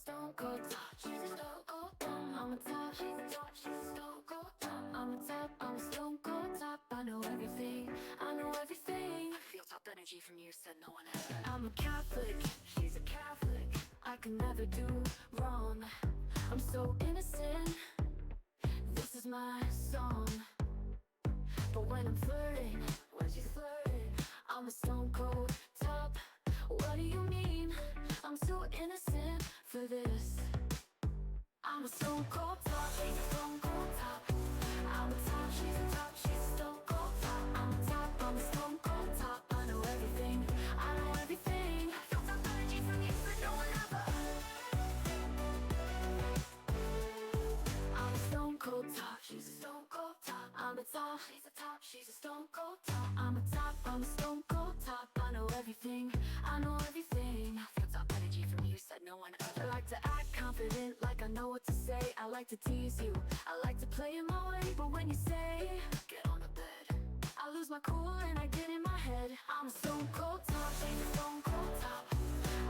stone cold top. She's a stone cold top. I'm a top. She's a top. She's a stone cold top. I'm a top. I'm a stone cold top. I know everything. I know everything. I feel top energy from you, said no one ever. I'm a Catholic. She's a Catholic. I can never do wrong. I'm so innocent. This is my song. But when I'm flirting, when she's flirting, I'm a stone cold top. What do you mean? I'm so innocent for this. I'm a stone cold top, she's a stone cold top. I'm a top, she's a top, she's a stone cold top. I'm a top, I'm a stone cold top. I know everything, I know everything. I feel top energy from you, but no one ever. I'm a stone cold top, she's a stone cold top. I'm a top, she's a top, she's a stone cold top. I'm a top, I'm a stone cold top. I know everything, I know everything. I feel top energy from you, said no one ever. I like to act confident, like I know what to say. I like to tease you, I like to play in my way. But when you say, get on the bed, I lose my cool and I get in my head. I'm a stone cold top, she's a stone cold top.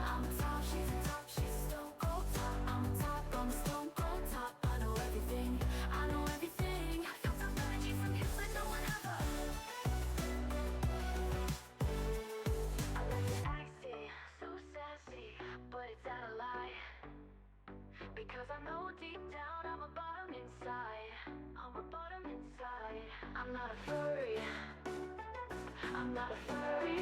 I'm a top, she's a top, she's a stone cold top. I'm a top, I'm a stone cold top. I know everything, I know everything. I feel top energy from you, but no one ever. I like to act it, so sassy, but it's out of lie. Because I know deep down I'm a bottom inside. I'm a bottom inside. I'm not a furry. I'm not a furry.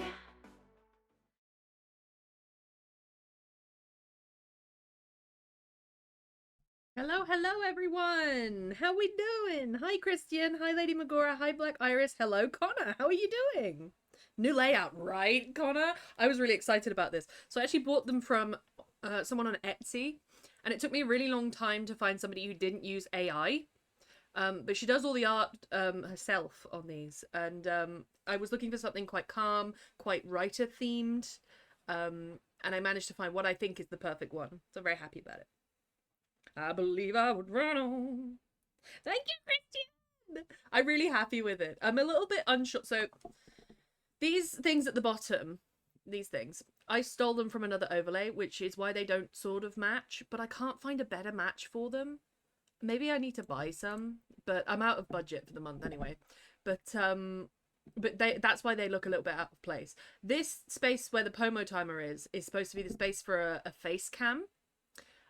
Hello, hello everyone! How we doing? Hi Christian, hi Lady Magora, hi Black Iris, hello Connor, how are you doing? New layout, right Connor? I was really excited about this. So I actually bought them from someone on Etsy, and it took me a really long time to find somebody who didn't use AI. But she does all the art herself on these, and I was looking for something quite calm, quite writer themed, and I managed to find what I think is the perfect one, so I'm very happy about it. I believe I would run on. Thank you, Christian. I'm really happy with it. I'm a little bit unsure. So these things at the bottom, these things, I stole them from another overlay, which is why they don't sort of match, but I can't find a better match for them. Maybe I need to buy some, but I'm out of budget for the month anyway. But that's why they look a little bit out of place. This space where the Pomo timer is supposed to be the space for a face cam.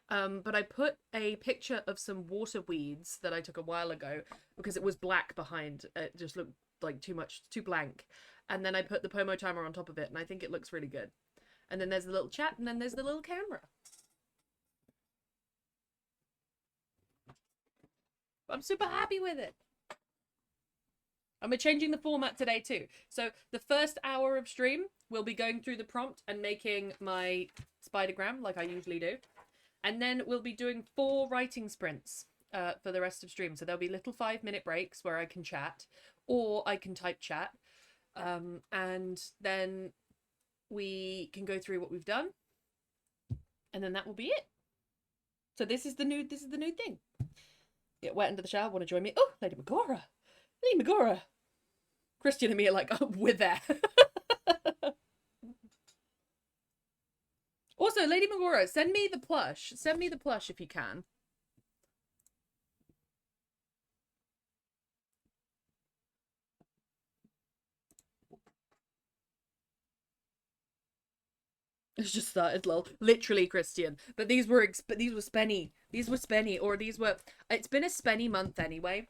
But I put a picture of some water weeds that I took a while ago because it was black behind. It just looked like too blank. And then I put the Pomo timer on top of it, and I think it looks really good. And then there's the little chat, and then there's the little camera. I'm super happy with it. And we're changing the format today too. So the first hour of stream, we'll be going through the prompt and making my spidergram like I usually do. And then we'll be doing 4 writing sprints for the rest of stream. So there'll be little 5-minute breaks where I can chat or I can type chat. And then we can go through what we've done. And then that will be it. So this is the new thing. Get wet under the shower, want to join me? Oh, Lady Magora. Lady Magora. Christian and me are like, oh, we're there. Also, Lady Magora, send me the plush. Send me the plush if you can. It's just started, lol. Literally, Christian. But these were spenny. These were spenny, or these were. It's been a spenny month anyway.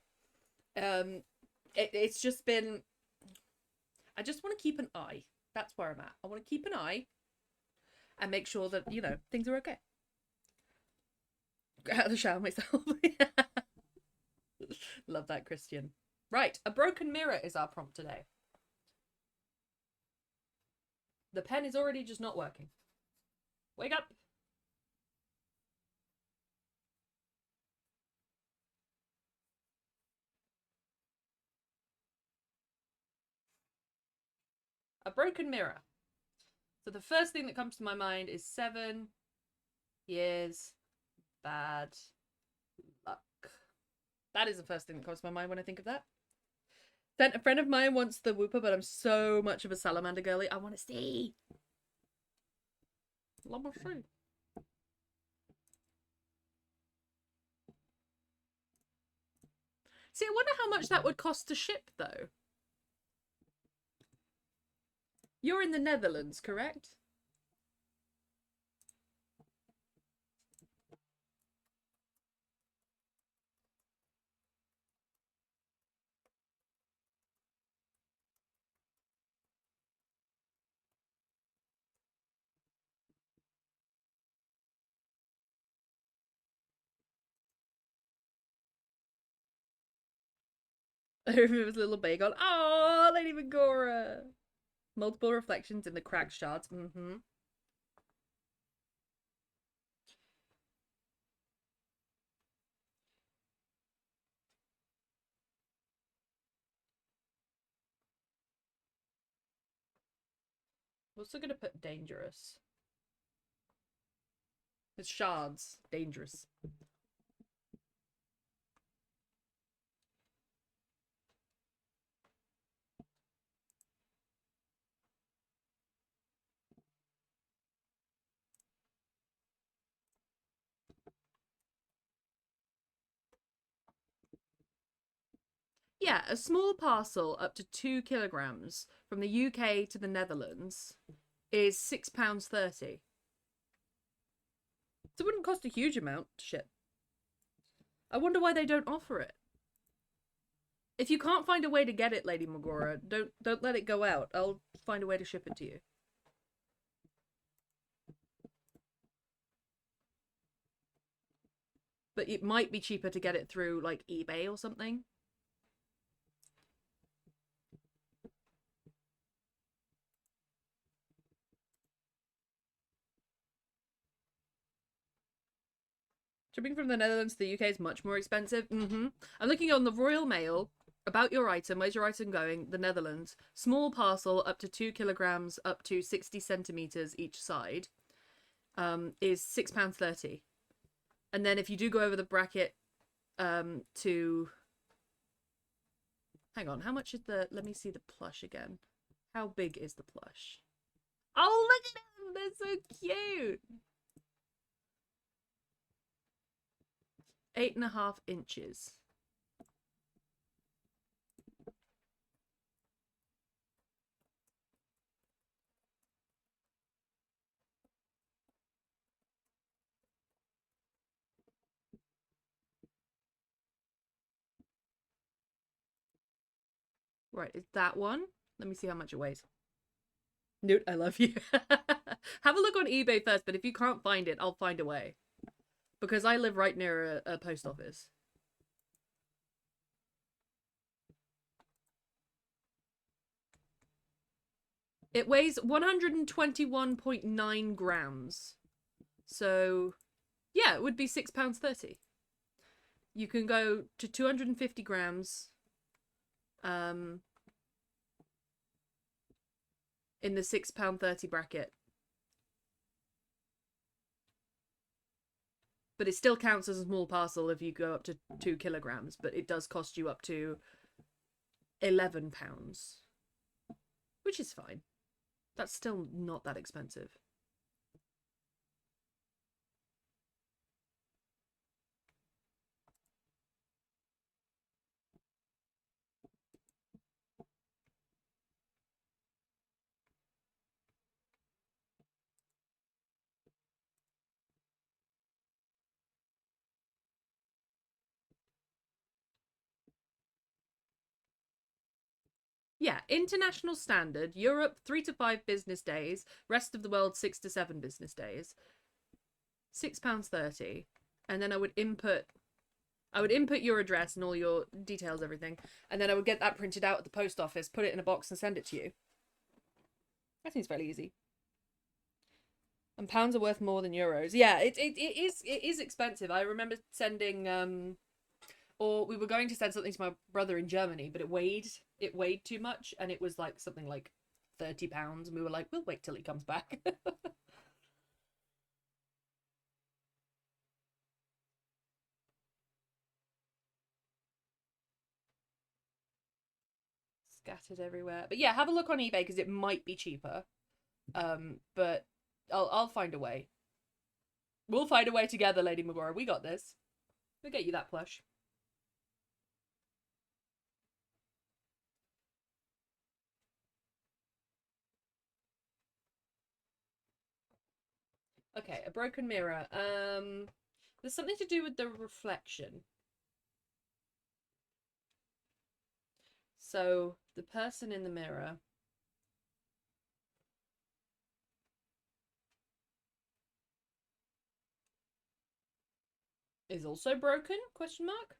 It's just been. I just want to keep an eye. That's where I'm at. I want to keep an eye, and make sure that things are okay. Get out of the shower myself. Love that, Christian. Right, a broken mirror is our prompt today. The pen is already just not working. Wake up! A broken mirror. So the first thing that comes to my mind is 7 years bad luck. That is the first thing that comes to my mind when I think of that. Then a friend of mine wants the Wooper, but I'm so much of a salamander girly. I want to see. Let me see. See, I wonder how much that would cost to ship, though. You're in the Netherlands, correct? I remember his little bagel. Oh, Lady Megora. Multiple reflections in the cracked shards. Mm-hmm. I'm also gonna put dangerous. It's shards. Dangerous. Yeah, a small parcel up to 2 kilograms from the UK to the Netherlands is £6.30. So it wouldn't cost a huge amount to ship. I wonder why they don't offer it. If you can't find a way to get it, Lady Megora, don't let it go out. I'll find a way to ship it to you. But it might be cheaper to get it through like eBay or something. Shipping from the Netherlands to the UK is much more expensive. I'm looking on the Royal Mail. About your item. Where's your item going? The Netherlands. Small parcel up to 2 kilograms, up to 60 centimeters each side, is £6.30. And then if you do go over the bracket, to... Hang on, how much is the... Let me see the plush again. How big is the plush? Oh, look at them! They're so cute! 8.5 inches. Right, is that one? Let me see how much it weighs. Newt, I love you. Have a look on eBay first, but if you can't find it, I'll find a way. Because I live right near a post office. It weighs 121.9 grams. So, yeah, it would be £6.30. You can go to 250 grams in the £6.30 bracket. But it still counts as a small parcel if you go up to 2 kilograms, but it does cost you up to £11, which is fine. That's still not that expensive. Yeah, international standard. Europe 3 to 5 business days. Rest of the world 6 to 7 business days. £6.30, and then I would input your address and all your details, everything, and then I would get that printed out at the post office, put it in a box, and send it to you. That seems fairly easy. And pounds are worth more than euros. Yeah, it is expensive. I remember sending or we were going to send something to my brother in Germany, but it weighed too much, and it was like something like £30, and we were like, we'll wait till he comes back. Scattered everywhere. But yeah, have a look on eBay because it might be cheaper. But I'll find a way. We'll find a way together, Lady Megora. We got this. We'll get you that plush. Okay, a broken mirror. There's something to do with the reflection. So the person in the mirror is also broken? Question mark.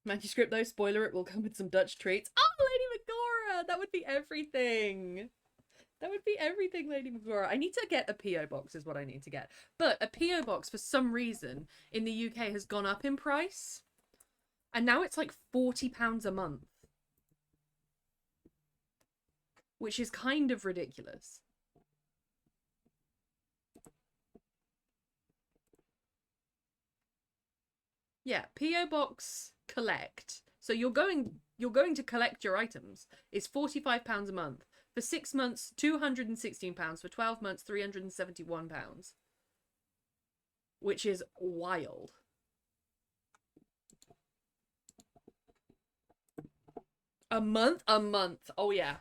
Manuscript though, spoiler, it will come with some Dutch treats. Oh, Lady Megara! That would be everything. That would be everything, Lady Megara. I need to get a P.O. box is what I need to get. But a P.O. box, for some reason, in the UK has gone up in price. And now it's like £40 a month. Which is kind of ridiculous. Yeah, P.O. box collect. So you're going to collect your items. It's £45 a month. For 6 months, £216. For 12 months, £371. Which is wild. A month? A month. Oh yeah.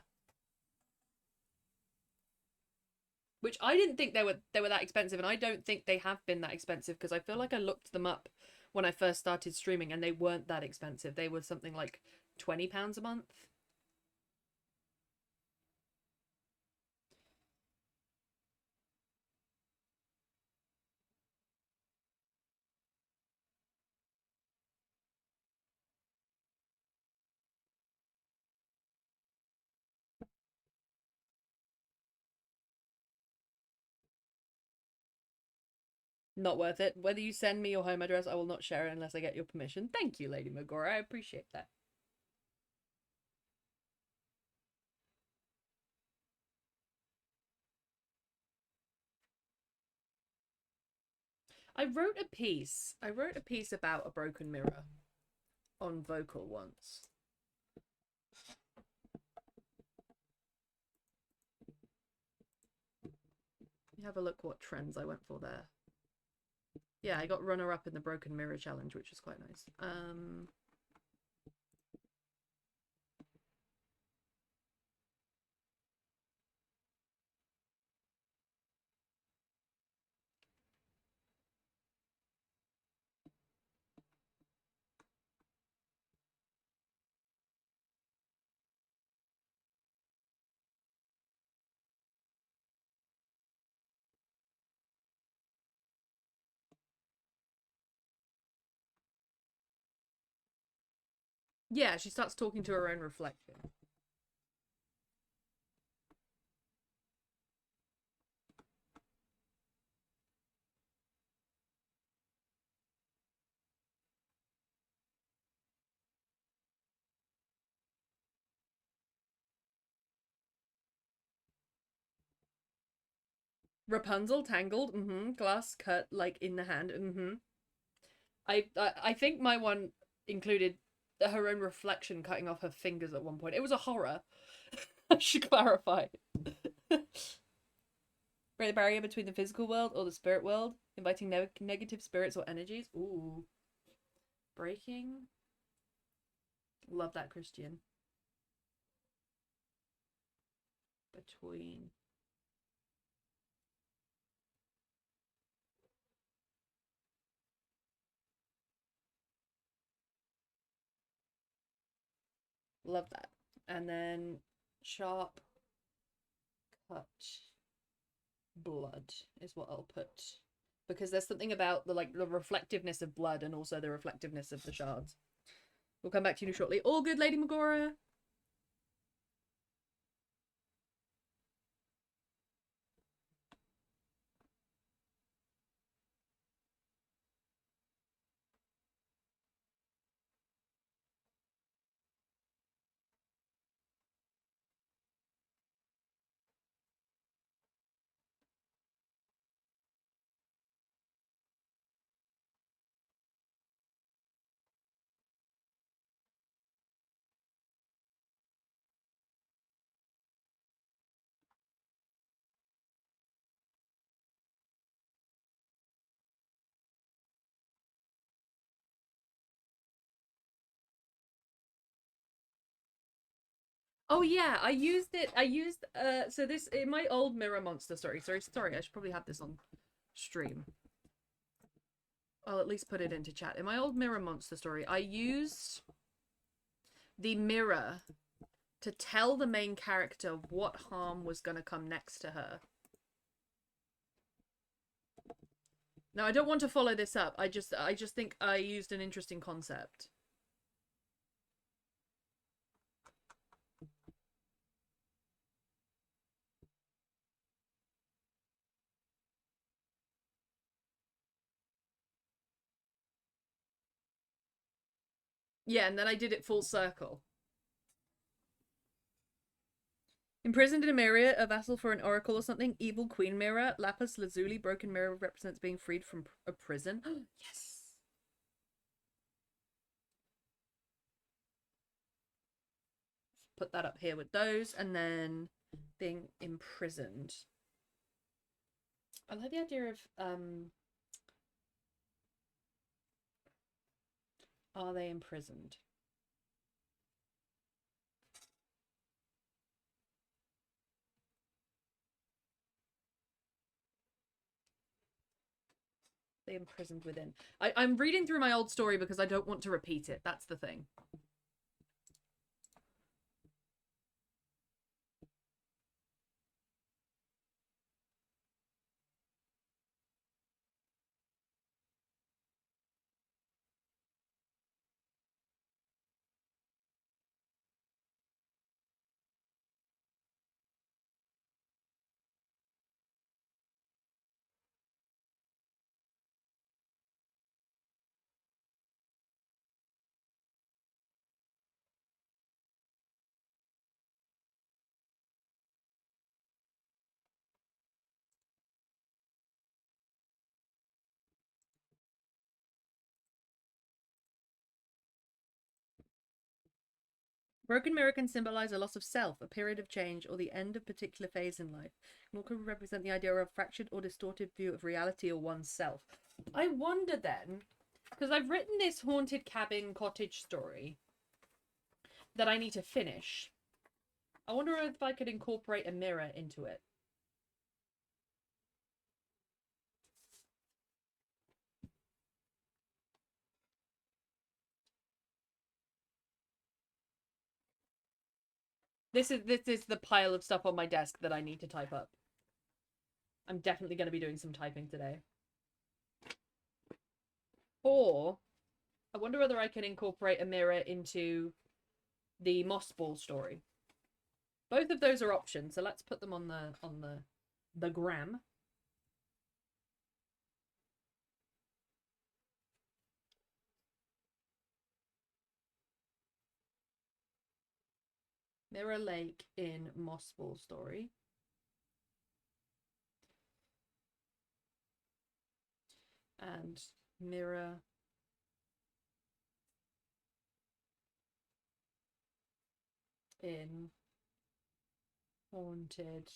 Which I didn't think they were that expensive, and I don't think they have been that expensive because I feel like I looked them up when I first started streaming and they weren't that expensive. They were something like £20 a month. Not worth it. Whether you send me your home address, I will not share it unless I get your permission. Thank you, Lady Megara. I appreciate that. I wrote a piece. I wrote a piece about a broken mirror on Vocal once. You have a look what trends I went for there. Yeah, I got runner-up in the Broken Mirror Challenge, which was quite nice. Yeah, she starts talking to her own reflection. Rapunzel tangled, glass cut like in the hand, I think my one included her own reflection cutting off her fingers at one point. It was a horror. I should clarify. Break the barrier between the physical world or the spirit world, inviting negative spirits or energies. Ooh. Breaking. Love that, Christian. Between. Love that. And then sharp cut blood is what I'll put. Because there's something about the reflectiveness of blood and also the reflectiveness of the shards. We'll come back to you shortly. All good, Lady Megara. Oh yeah, I used it. I used so this in my old Mirror Monster story. Sorry, I should probably have this on stream. I'll at least put it into chat. In my old Mirror Monster story, I used the mirror to tell the main character what harm was going to come next to her. Now, I don't want to follow this up. I just think I used an interesting concept. Yeah, and then I did it full circle. Imprisoned in a mirror, a vassal for an oracle or something. Evil queen mirror. Lapis lazuli. Broken mirror represents being freed from a prison. Yes. Put that up here with those, and then being imprisoned. I like the idea of are they imprisoned? They imprisoned within. I'm reading through my old story because I don't want to repeat it. That's the thing. Broken mirror can symbolize a loss of self, a period of change, or the end of a particular phase in life. It could represent the idea of a fractured or distorted view of reality or oneself. I wonder then, because I've written this haunted cabin cottage story that I need to finish. I wonder if I could incorporate a mirror into it. This is the pile of stuff on my desk that I need to type up. I'm definitely going to be doing some typing today. Or I wonder whether I can incorporate a mirror into the moss ball story. Both of those are options, so let's put them on the gram. Mirror Lake in Moss Ball story. And mirror in haunted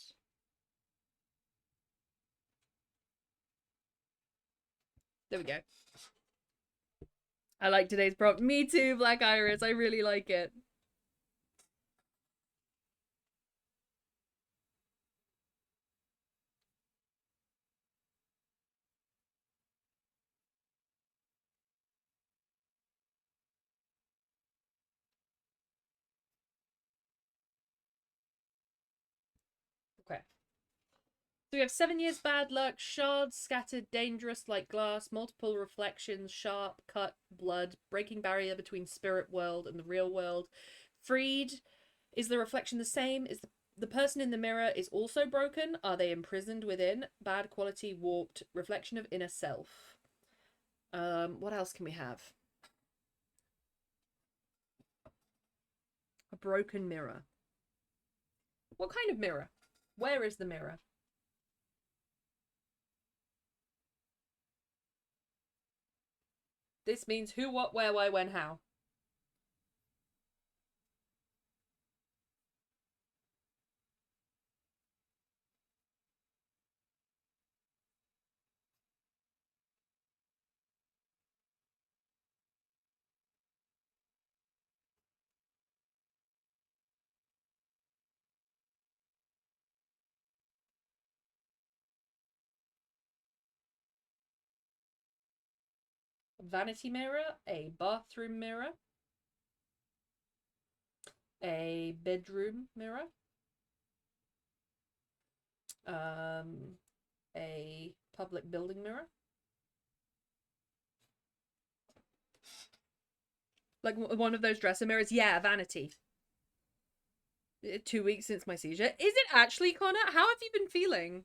there we go. I like today's prompt. Me too, Black Iris. I really like it. Okay. So we have 7 years bad luck, shards scattered, dangerous like glass, multiple reflections, sharp, cut, blood, breaking barrier between spirit world and the real world. Freed. Is the reflection the same? Is the person in the mirror is also broken? Are they imprisoned within? Bad quality, warped, reflection of inner self. What else can we have? A broken mirror. What kind of mirror? Where is the mirror? This means who, what, where, why, when, how. vanity mirror, a bathroom mirror, a bedroom mirror, a public building mirror. Like one of those dresser mirrors. Yeah, vanity. 2 weeks since my seizure. Is it actually, Connor? How have you been feeling?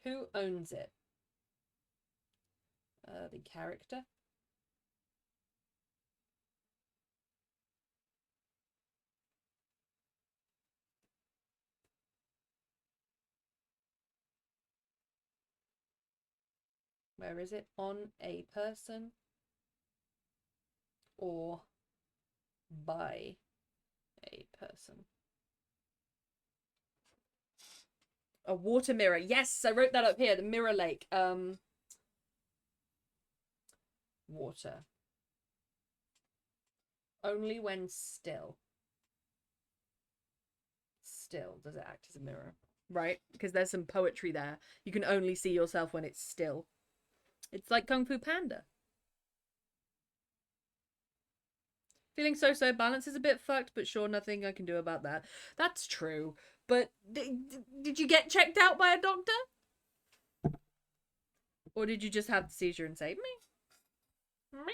Who owns it? The character. Where is it? On a person or by a person? A water mirror. Yes, I wrote that up here. The Mirror Lake. Water. Only when still. Still does it act as a mirror. Right? Because there's some poetry there. You can only see yourself when it's still. It's like Kung Fu Panda. Feeling so-so, balance is a bit fucked, but sure, nothing I can do about that. That's true. But did you get checked out by a doctor? Or did you just have the seizure and say, me? Me?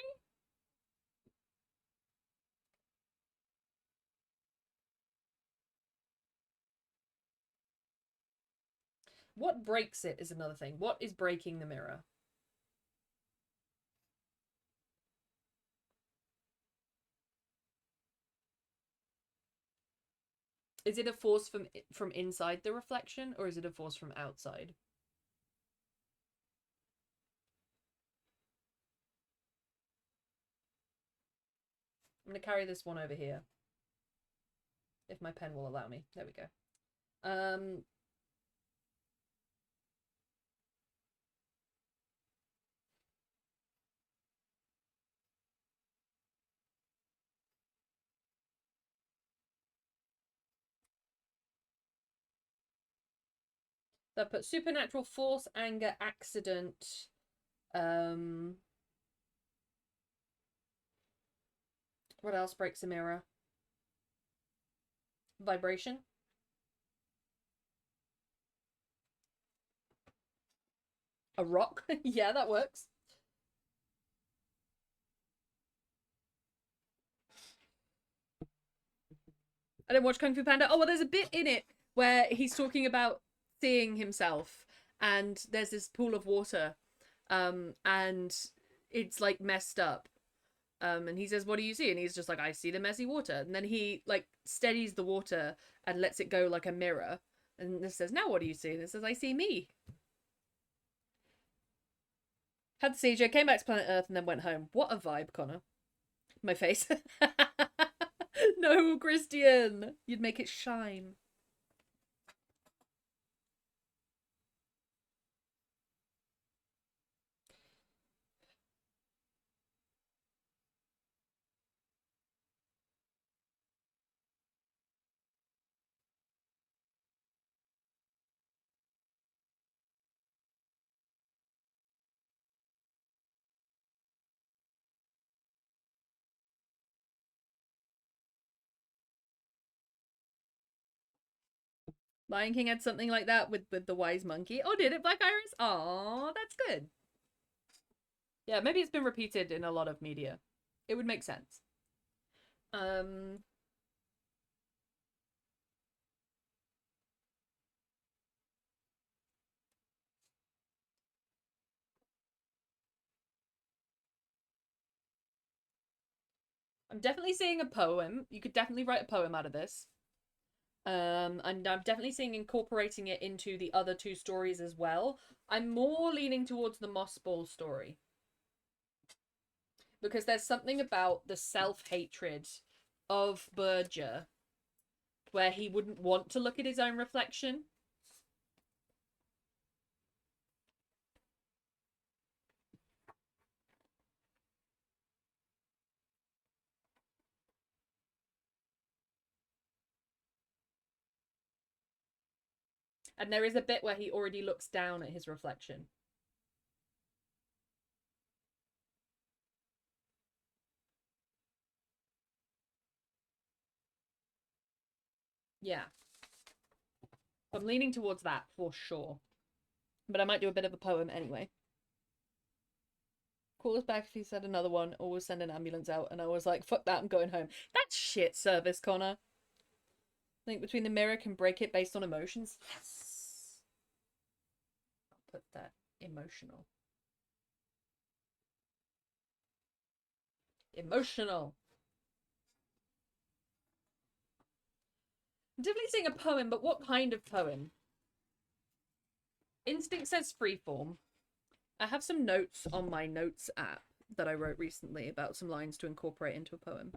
What breaks it is another thing. What is breaking the mirror? Is it a force from inside the reflection, or is it a force from outside? I'm going to carry this one over here. If my pen will allow me. There we go. That put supernatural force, anger, accident. What else breaks a mirror? Vibration. A rock. Yeah, that works. I didn't watch Kung Fu Panda. Oh, well, there's a bit in it where he's talking about seeing himself, and there's this pool of water, and it's like messed up. And he says, "What do you see?" And he's just like, "I see the messy water." And then he like steadies the water and lets it go like a mirror. And this says, "Now what do you see?" And it says, "I see me." Had the seizure, came back to planet Earth, and then went home. What a vibe, Connor. My face. No, Christian. You'd make it shine. Lion King had something like that with the wise monkey. Oh, did it, Black Iris? Oh, that's good. Yeah, maybe it's been repeated in a lot of media. It would make sense. I'm definitely seeing a poem. You could definitely write a poem out of this. And I'm definitely seeing incorporating it into the other two stories as well. I'm more leaning towards the Moss Ball story. Because there's something about the self-hatred of Berger where he wouldn't want to look at his own reflection. And there is a bit where he already looks down at his reflection. Yeah. I'm leaning towards that for sure. But I might do a bit of a poem anyway. Call us back if he said another one, or we'll send an ambulance out. And I was like, fuck that, I'm going home. That's shit service, Connor. Link between the mirror can break it based on emotions. Yes. I'll put that emotional. Emotional. I'm definitely seeing a poem, but what kind of poem? Instinct says freeform. I have some notes on my notes app that I wrote recently about some lines to incorporate into a poem.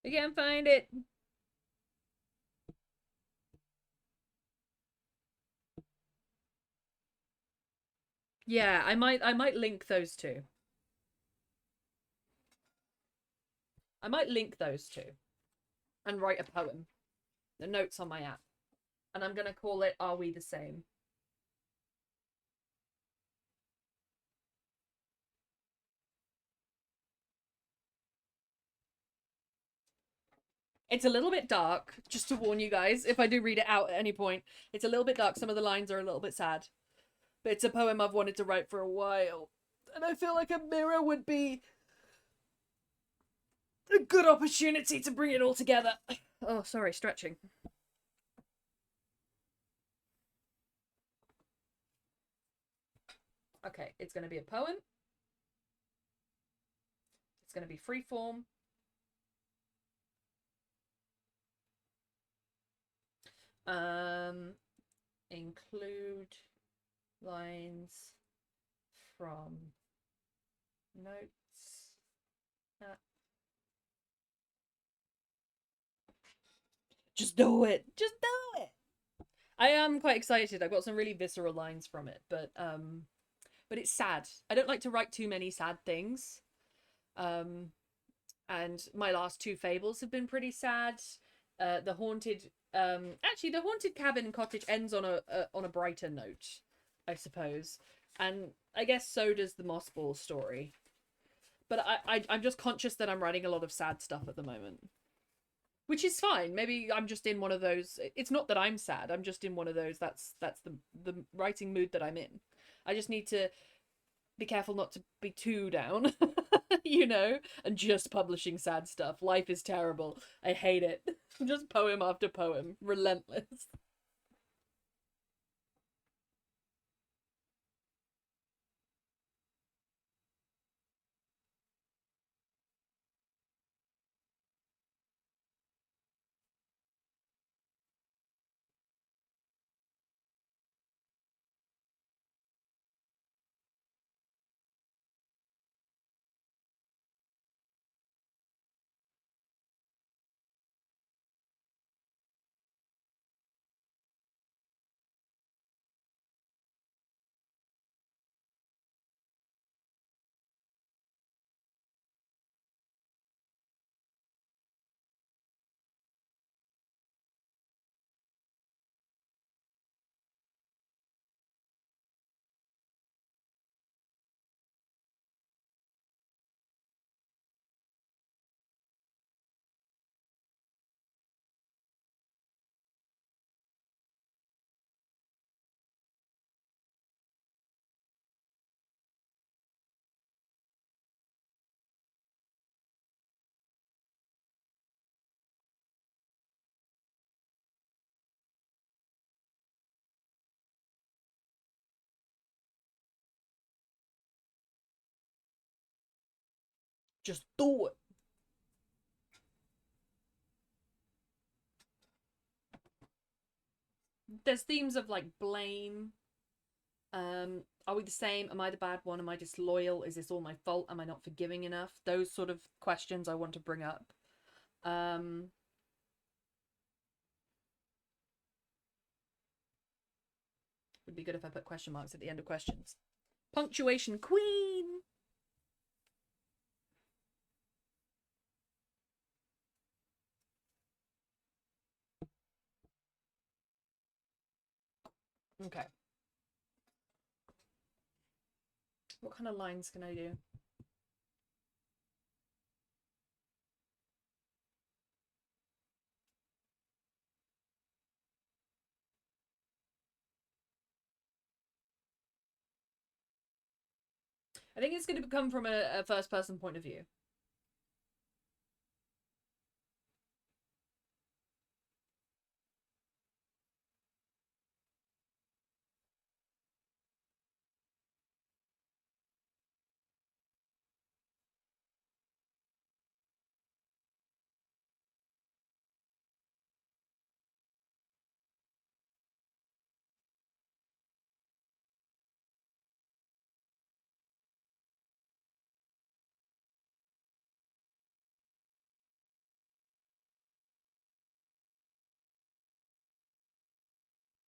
I can't find it. Yeah, I might link those two. I might link those two and write a poem. The notes on my app. And I'm gonna call it Are We the Same? It's a little bit dark, just to warn you guys, if I do read it out at any point. It's a little bit dark, some of the lines are a little bit sad. But it's a poem I've wanted to write for a while. And I feel like a mirror would be a good opportunity to bring it all together. Oh, sorry, stretching. Okay, it's going to be a poem. It's going to be freeform. Include lines from notes. Just do it. Just do it. I am quite excited. I've got some really visceral lines from it, but it's sad. I don't like to write too many sad things. And my last two fables have been pretty sad. The haunted actually the haunted cabin cottage ends on a brighter note, I suppose. And I guess so does the moss ball story. But I'm just conscious that I'm writing a lot of sad stuff at the moment. Which is fine. Maybe I'm just in one of those. It's not that I'm sad. I'm just in one of those. That's the writing mood that I'm in. I just need to be careful not to be too down, you know, and just publishing sad stuff. Life is terrible. I hate it. Just poem after poem, relentless. Just do it. There's themes of like blame, Are we the same? Am I the bad one? Am I disloyal? Is this all my fault? Am I not forgiving enough? Those sort of questions I want to bring up. Would be good if I put question marks at the end of questions. Punctuation queen. Okay. What kind of lines can I do? I think it's going to come from a first person point of view.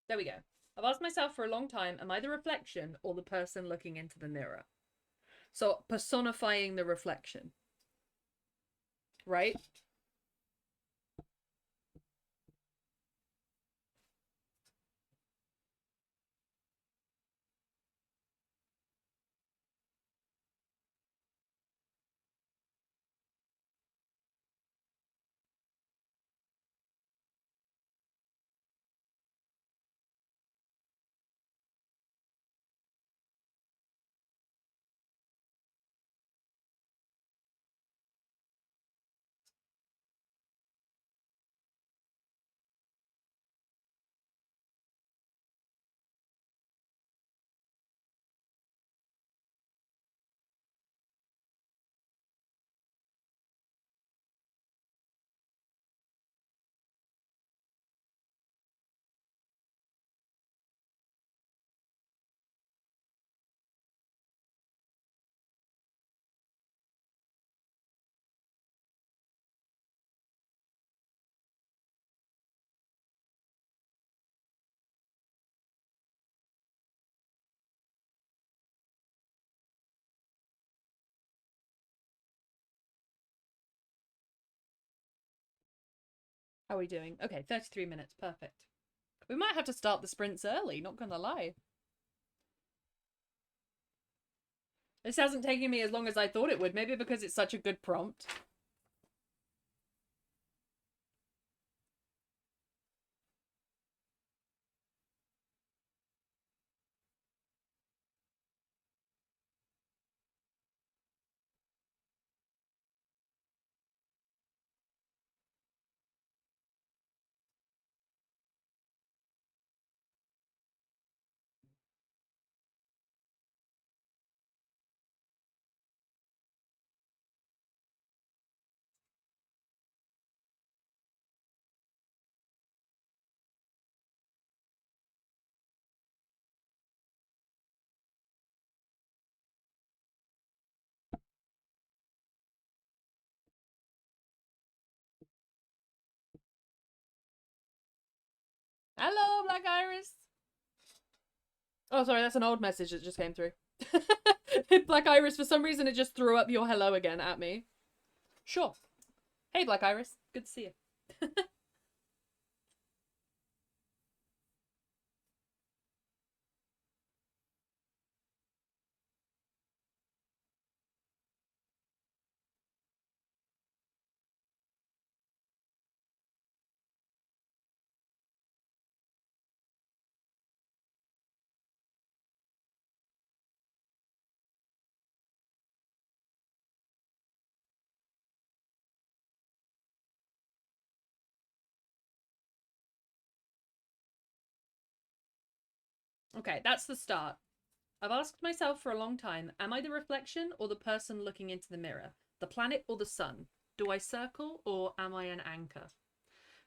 There we go. I've asked myself for a long time, am I the reflection or the person looking into the mirror? So personifying the reflection. Right? How are we doing? Okay, 33 minutes. Perfect. We might have to start the sprints early, not gonna lie. This hasn't taken me as long as I thought it would. Maybe because it's such a good prompt. Hello, Black Iris. Oh, sorry, that's an old message that just came through. Black Iris, for some reason, it just threw up your hello again at me. Sure. Hey, Black Iris. Good to see you. Okay, that's the start. I've asked myself for a long time, am I the reflection or the person looking into the mirror? The planet or the sun? Do I circle or am I an anchor?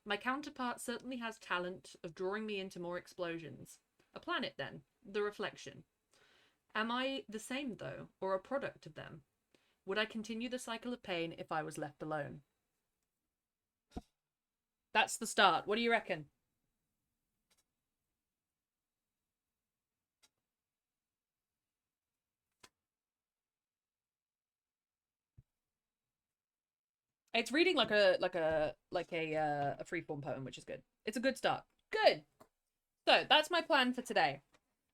My counterpart certainly has talent of drawing me into more explosions. A planet then, the reflection. Am I the same, though, or a product of them? Would I continue the cycle of pain if I was left alone? That's the start. What do you reckon? It's reading like a freeform poem, which is good. It's a good start. Good. So that's my plan for today.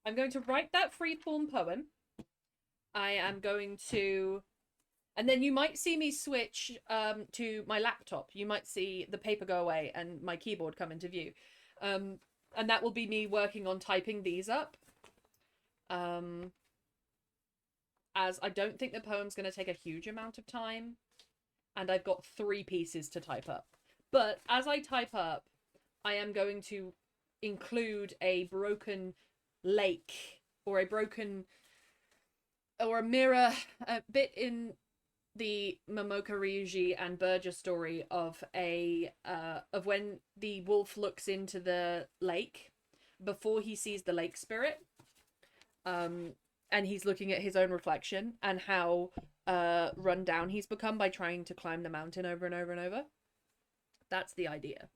I'm going to write that freeform poem. I am going to, and then you might see me switch to my laptop. You might see the paper go away and my keyboard come into view, and that will be me working on typing these up. As I don't think the poem's going to take a huge amount of time. And I've got 3 pieces to type up. But as I type up, I am going to include a broken lake or a mirror, a bit in the Momoka Ryuji and Berger story of of when the wolf looks into the lake before he sees the lake spirit. And he's looking at his own reflection and how run down he's become by trying to climb the mountain over and over and over. That's the idea.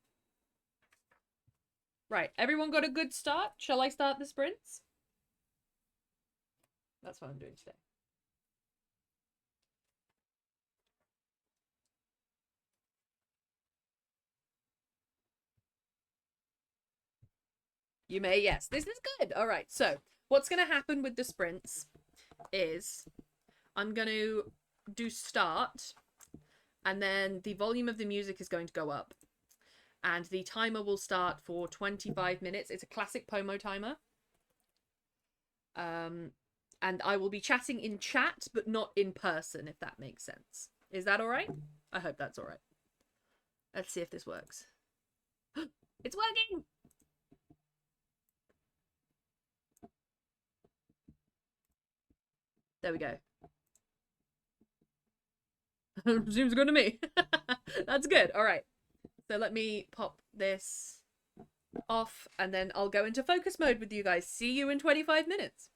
Right, everyone got a good start? Shall I start the sprints? That's what I'm doing today. You may, yes. This is good. All right, so what's going to happen with the sprints is I'm going to do start, and then the volume of the music is going to go up. And the timer will start for 25 minutes. It's a classic Pomo timer. And I will be chatting in chat, but not in person, if that makes sense. Is that all right? I hope that's all right. Let's see if this works. It's working! There we go. Seems good to me. That's good. All right. So let me pop this off, and then I'll go into focus mode with you guys. See you in 25 minutes.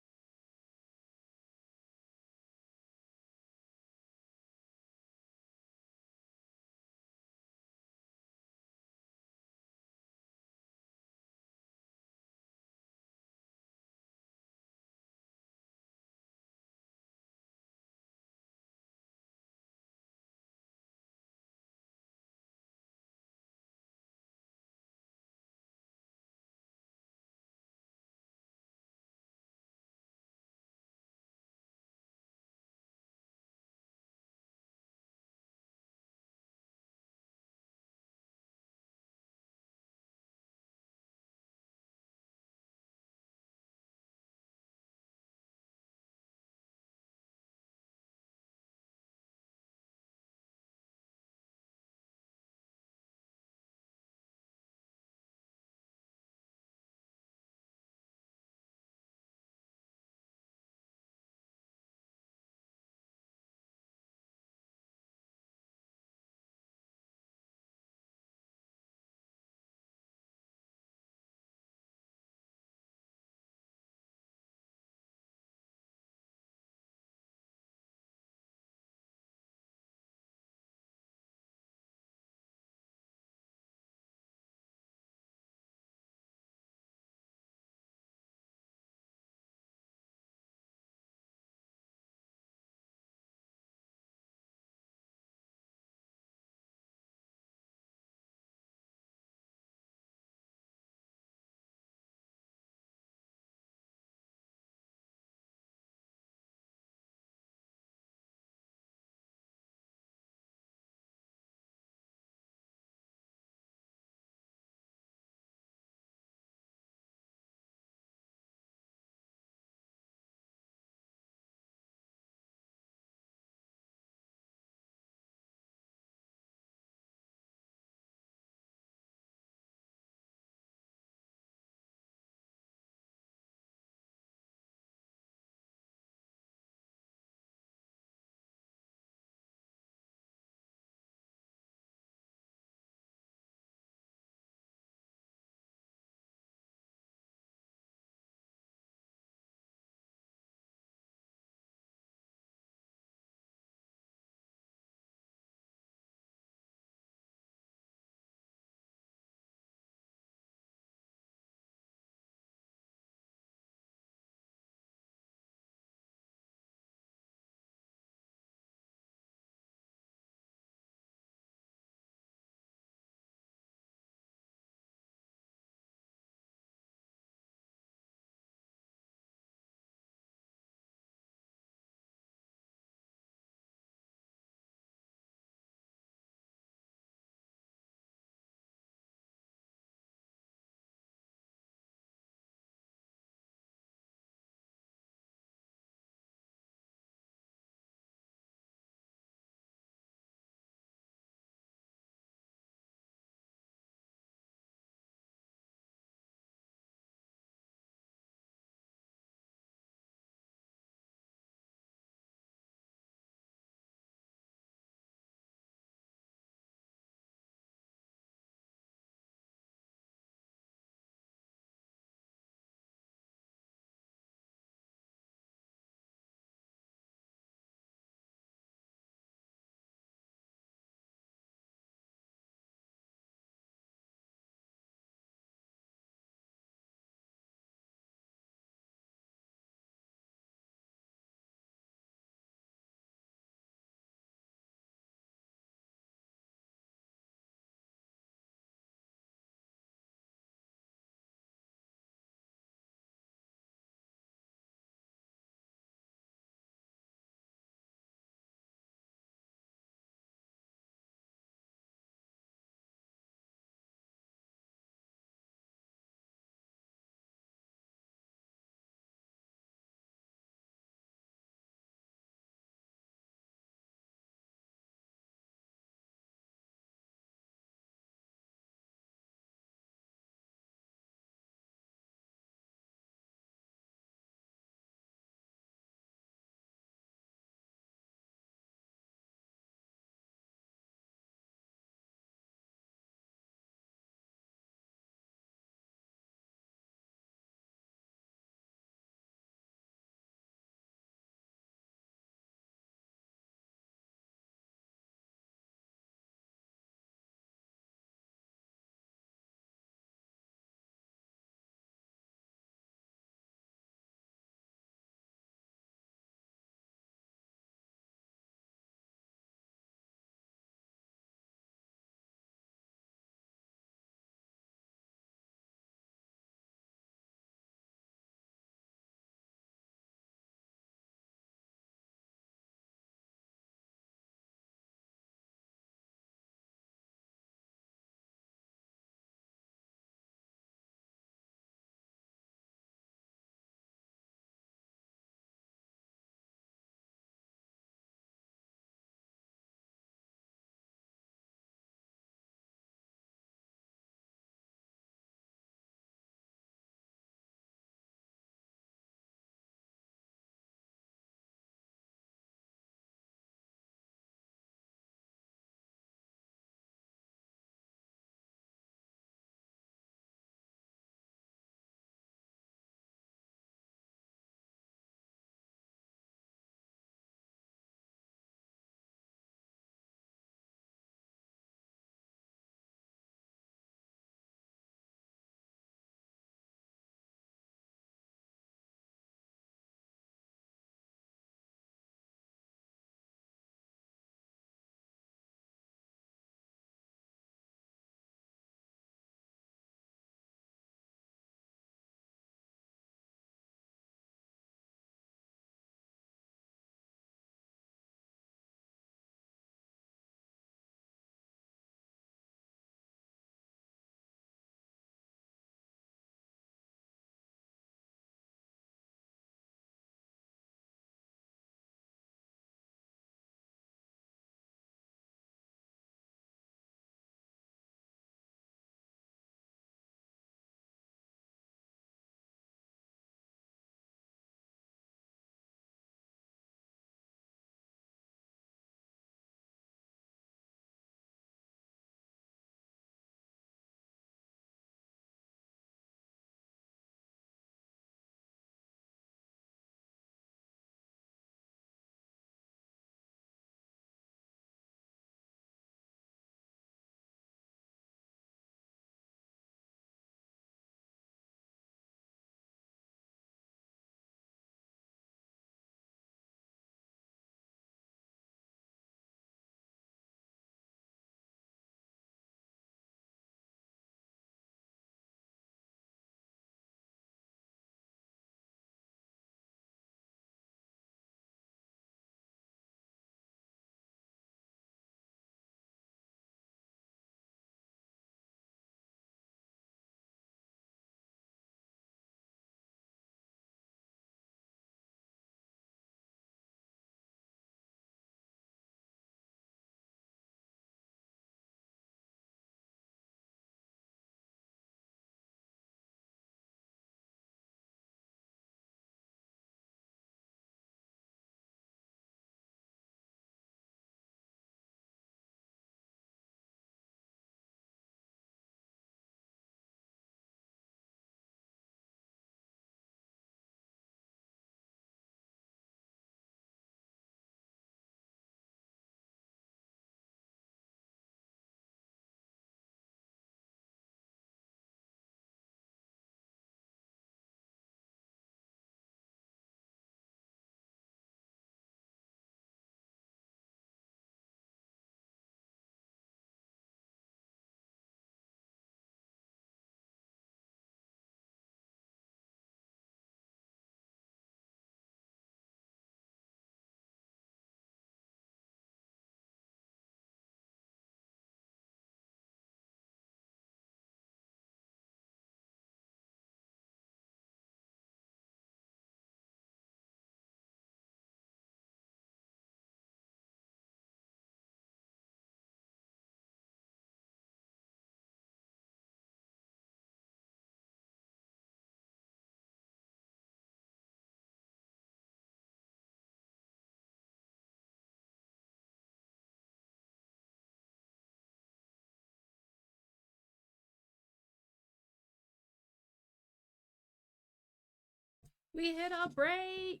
We hit our break.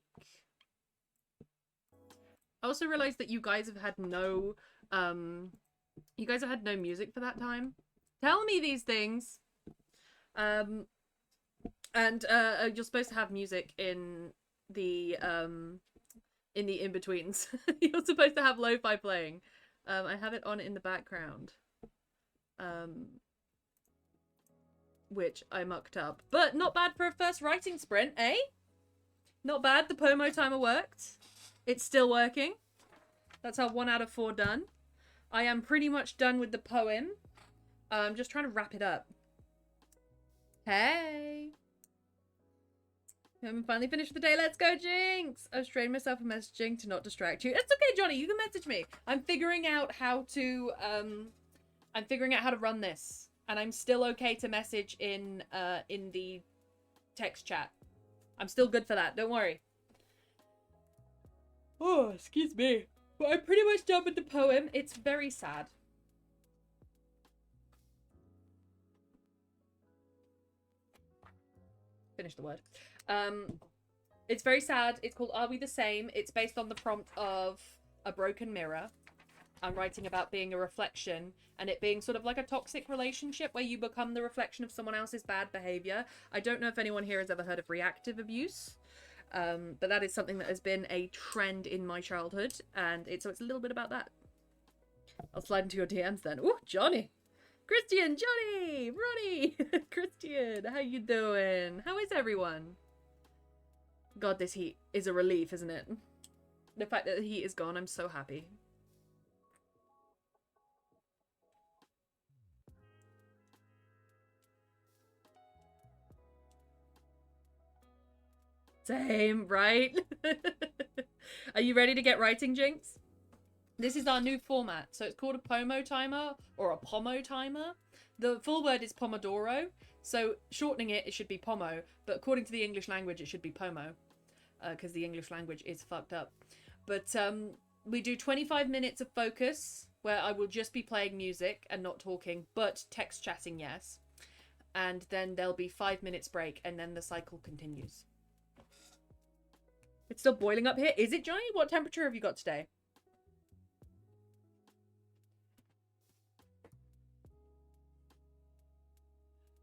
I also realized that you guys have had no music for that time. Tell me these things. And you're supposed to have music in the in-betweens. You're supposed to have lo-fi playing. I have it on in the background. Which I mucked up. But not bad for a first writing sprint, eh? Not bad. The Pomo timer worked. It's still working. That's our 1 out of 4 done. I am pretty much done with the poem. I'm just trying to wrap it up. Hey. I'm finally finished for the day. Let's go, Jinx. I've strained myself from messaging to not distract you. It's okay, Johnny. You can message me. I'm figuring out how to run this. And I'm still okay to message in the text chat. I'm still good for that. Don't worry. Oh, excuse me. But I'm pretty much done with the poem. It's very sad. Finish the word. It's very sad. It's called Are We the Same? It's based on the prompt of A Broken Mirror. I'm writing about being a reflection and it being sort of like a toxic relationship where you become the reflection of someone else's bad behavior. I don't know if anyone here has ever heard of reactive abuse, but that is something that has been a trend in my childhood, and so it's a little bit about that. I'll slide into your DMs then. Ooh, Johnny! Christian, Johnny, Ronnie, Christian, how you doing? How is everyone? God, this heat is a relief, isn't it? The fact that the heat is gone, I'm so happy. Same, right? Are you ready to get writing, Jinx? This is our new format. So it's called a Pomo timer or a Pomo timer. The full word is Pomodoro. So shortening it, it should be Pomo. But according to the English language, it should be Pomo. Because the English language is fucked up. But we do 25 minutes of focus where I will just be playing music and not talking, but text chatting, yes. And then there'll be 5 minutes break and then the cycle continues. It's still boiling up here. Is it, Johnny? What temperature have you got today?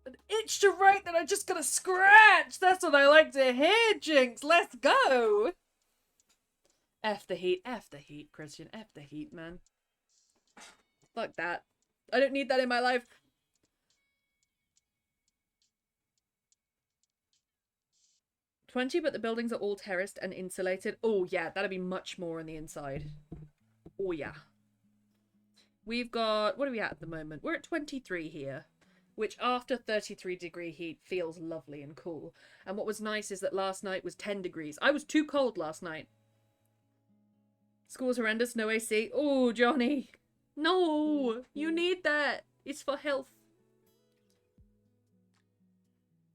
An itch to write that I'm just gonna scratch. That's what I like to hear, Jinx. Let's go. F the heat. F the heat, Christian. F the heat, man. Fuck that. I don't need that in my life. $20, but the buildings are all terraced and insulated. Oh, yeah, that'd be much more on the inside. Oh, yeah. We've got... What are we at the moment? We're at 23 here, which after 33-degree heat feels lovely and cool. And what was nice is that last night was 10 degrees. I was too cold last night. School's horrendous, no AC. Oh, Johnny. No, you need that. It's for health.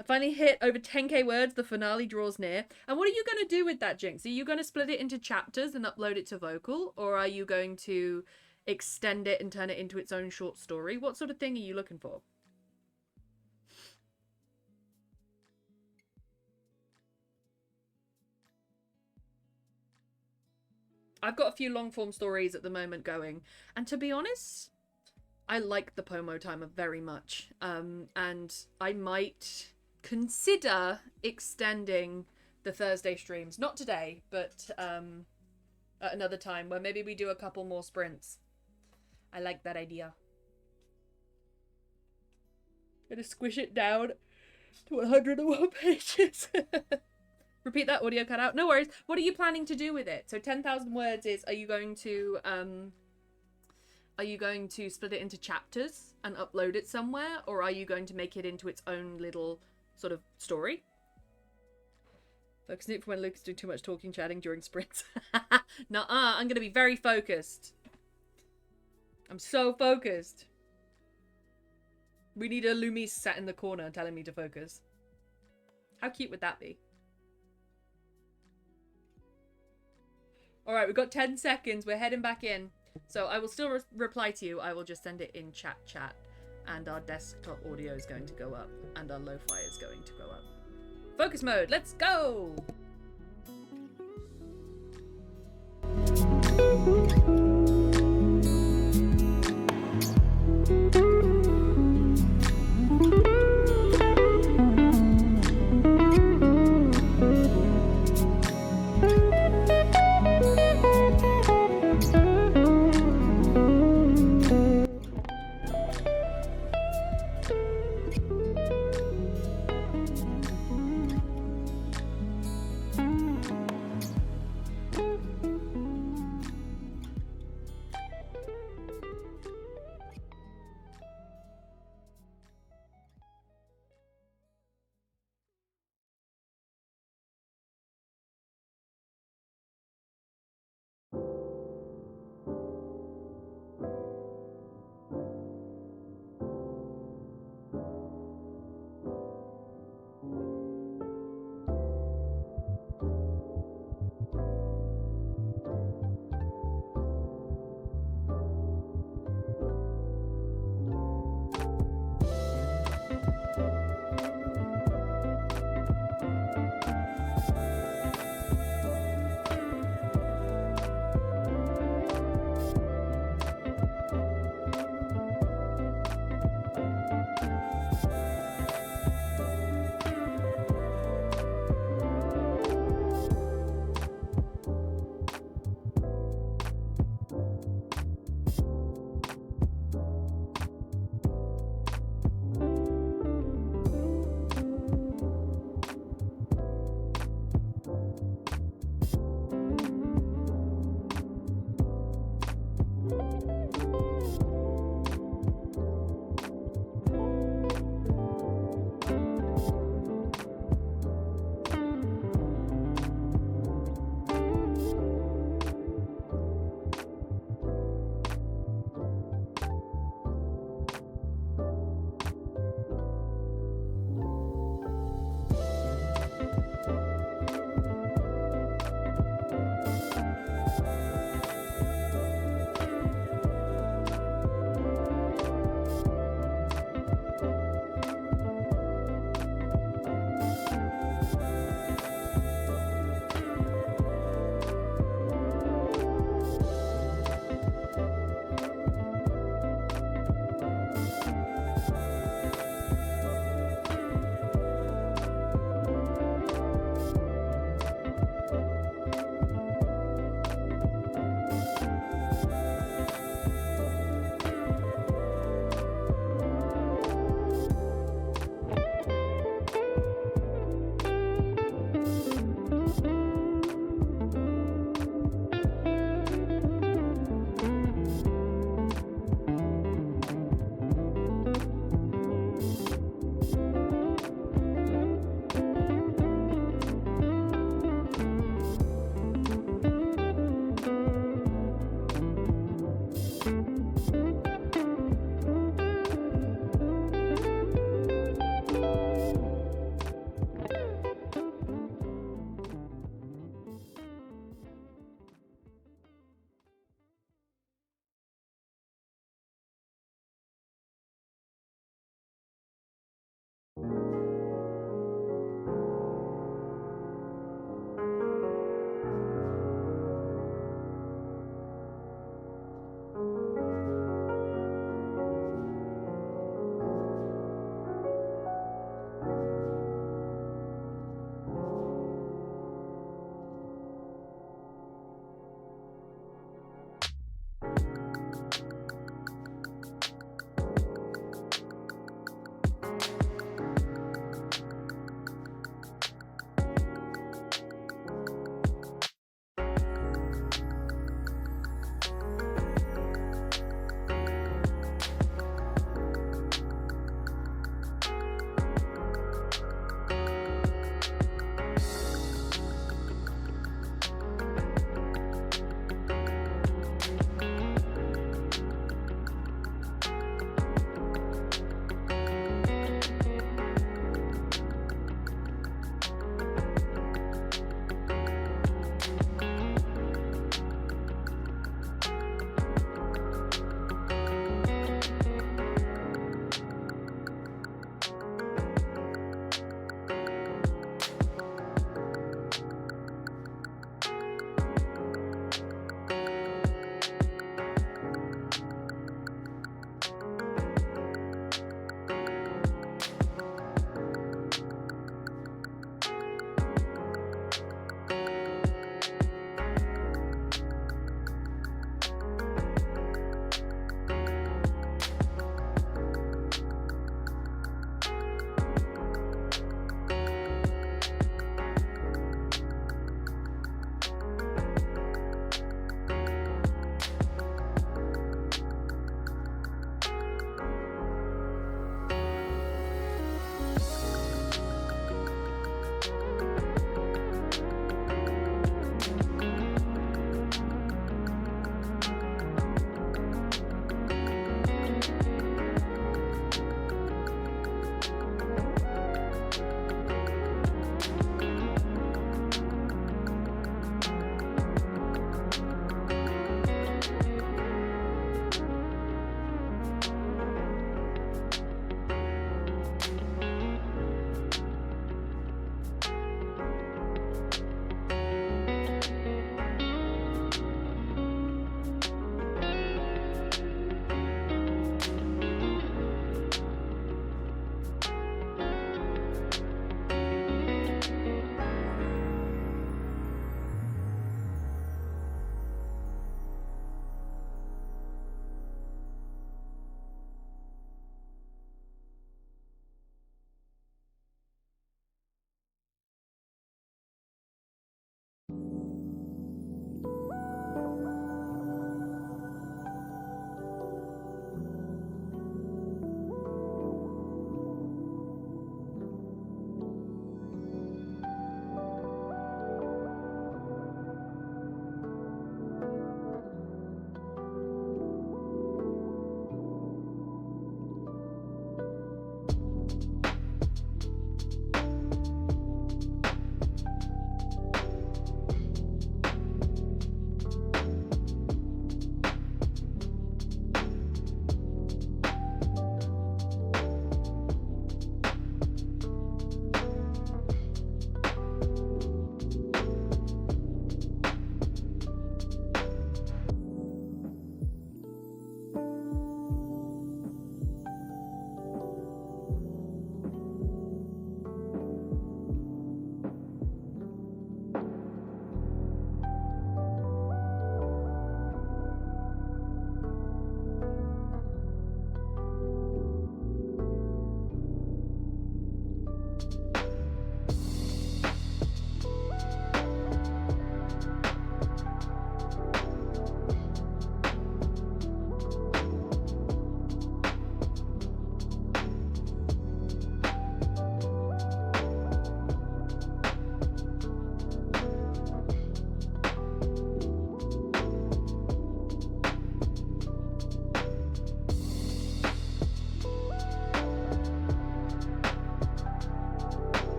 I finally hit over 10k words. The finale draws near. And what are you going to do with that, Jinx? Are you going to split it into chapters and upload it to Vocal? Or are you going to extend it and turn it into its own short story? What sort of thing are you looking for? I've got a few long form stories at the moment going. And to be honest, I like the Pomo timer very much. And I might consider extending the Thursday streams. Not today, but at another time where maybe we do a couple more sprints. I like that idea. Gonna squish it down to 101 pages. Repeat that, audio cut out. No worries. What are you planning to do with it? So 10,000 words is, are you going to split it into chapters and upload it somewhere? Or are you going to make it into its own little sort of story? Focusing it for when Luke's doing too much talking, chatting during sprints. Nuh-uh, I'm going to be very focused. I'm so focused. We need a Loomise sat in the corner telling me to focus. How cute would that be? Alright, we've got 10 seconds. We're heading back in. So I will still reply to you. I will just send it in chat. And our desktop audio is going to go up. And our lo-fi is going to go up. Focus mode. Let's go.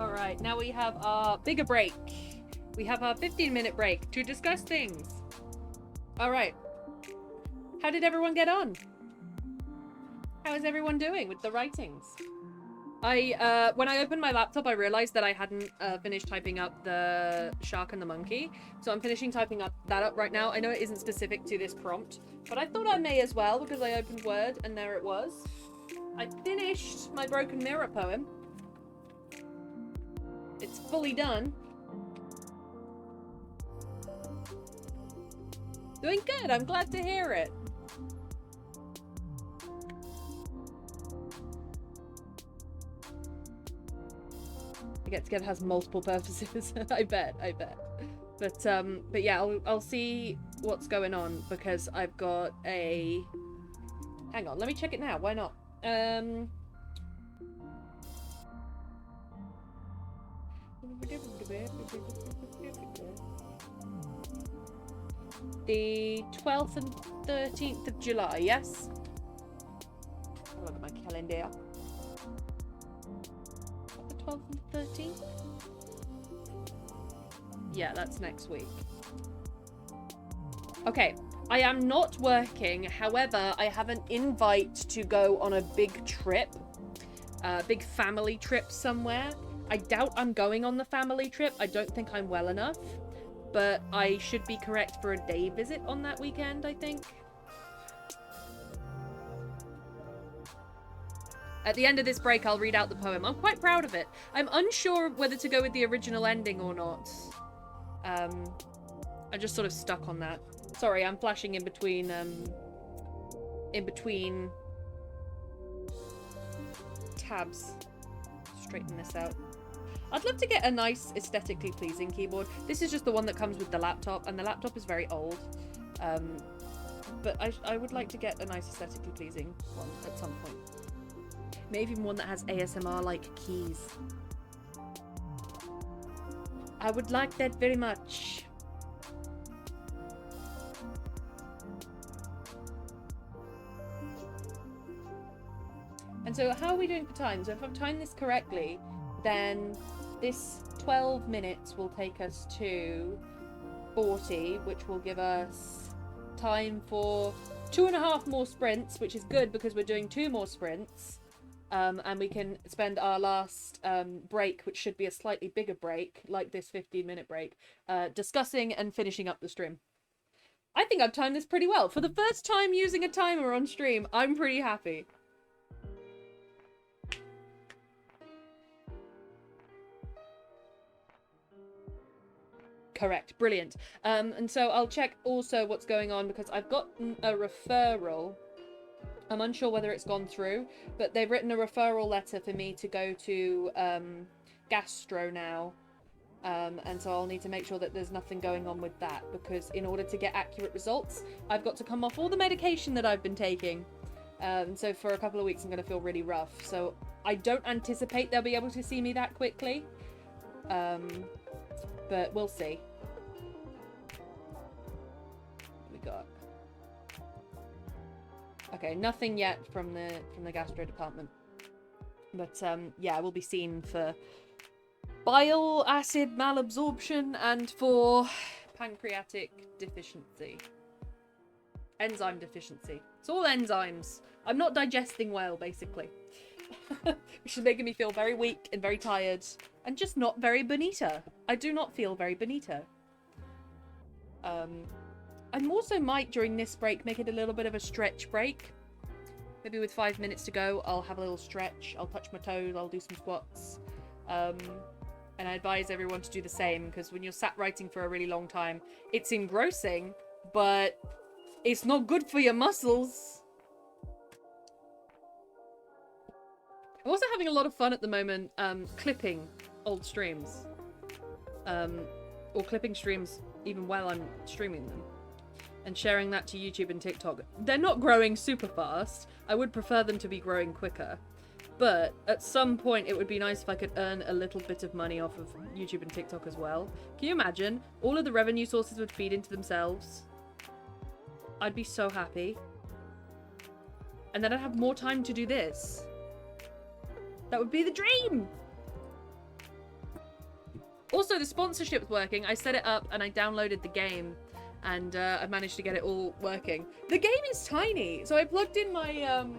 All right, now we have our bigger break. We have our 15-minute break to discuss things. All right. How did everyone get on? How is everyone doing with the writings? When I opened my laptop, I realized that I hadn't finished typing up the shark and the monkey. So I'm finishing typing that up right now. I know it isn't specific to this prompt, but I thought I may as well because I opened Word and there it was. I finished my Broken Mirror poem. It's fully done. Doing good. I'm glad to hear it. Get Together has multiple purposes. I bet. But yeah, I'll see what's going on because I've got a. Hang on, let me check it now. Why not? The 12th and 13th of July. Yes. I'll look at my calendar. 12th and 13th? Yeah, that's next week. Okay, I am not working. However, I have an invite to go on a big trip. Big family trip somewhere. I doubt I'm going on the family trip. I don't think I'm well enough. But I should be correct for a day visit on that weekend, I think. At the end of this break, I'll read out the poem. I'm quite proud of it. I'm unsure whether to go with the original ending or not. I'm just sort of stuck on that. Sorry, I'm flashing in between tabs. Straighten this out. I'd love to get a nice, aesthetically pleasing keyboard. This is just the one that comes with the laptop, and the laptop is very old. But I would like to get a nice, aesthetically pleasing one at some point. Maybe even one that has ASMR-like keys. I would like that very much. And so how are we doing for time? So if I've timed this correctly, then this 12 minutes will take us to 40, which will give us time for 2.5 more sprints, which is good because we're doing 2 more sprints. And we can spend our last break, which should be a slightly bigger break, like this 15-minute break, discussing and finishing up the stream. I think I've timed this pretty well. For the first time using a timer on stream, I'm pretty happy. Correct. Brilliant. And so I'll check also what's going on because I've got a referral. I'm unsure whether it's gone through, but they've written a referral letter for me to go to Gastro now. And so I'll need to make sure that there's nothing going on with that because in order to get accurate results, I've got to come off all the medication that I've been taking. So for a couple of weeks, I'm going to feel really rough. So I don't anticipate they'll be able to see me that quickly. But we'll see. What we got? Okay, nothing yet from the gastro department. But yeah, we'll be seen for bile acid malabsorption and for pancreatic deficiency. Enzyme deficiency. It's all enzymes. I'm not digesting well, basically. Which is making me feel very weak and very tired. And just not very bonita. I do not feel very bonita. I also might, during this break, make it a little bit of a stretch break. Maybe with 5 minutes to go, I'll have a little stretch. I'll touch my toes, I'll do some squats. And I advise everyone to do the same, because when you're sat writing for a really long time, it's engrossing, but it's not good for your muscles. I'm also having a lot of fun at the moment clipping old streams. Or clipping streams even while I'm streaming them. And sharing that to YouTube and TikTok. They're not growing super fast. I would prefer them to be growing quicker. But at some point it would be nice if I could earn a little bit of money off of YouTube and TikTok as well. Can you imagine? All of the revenue sources would feed into themselves. I'd be so happy. And then I'd have more time to do this. That would be the dream! Also, the sponsorship's working. I set it up and I downloaded the game, and I managed to get it all working. The game is tiny, so I plugged in my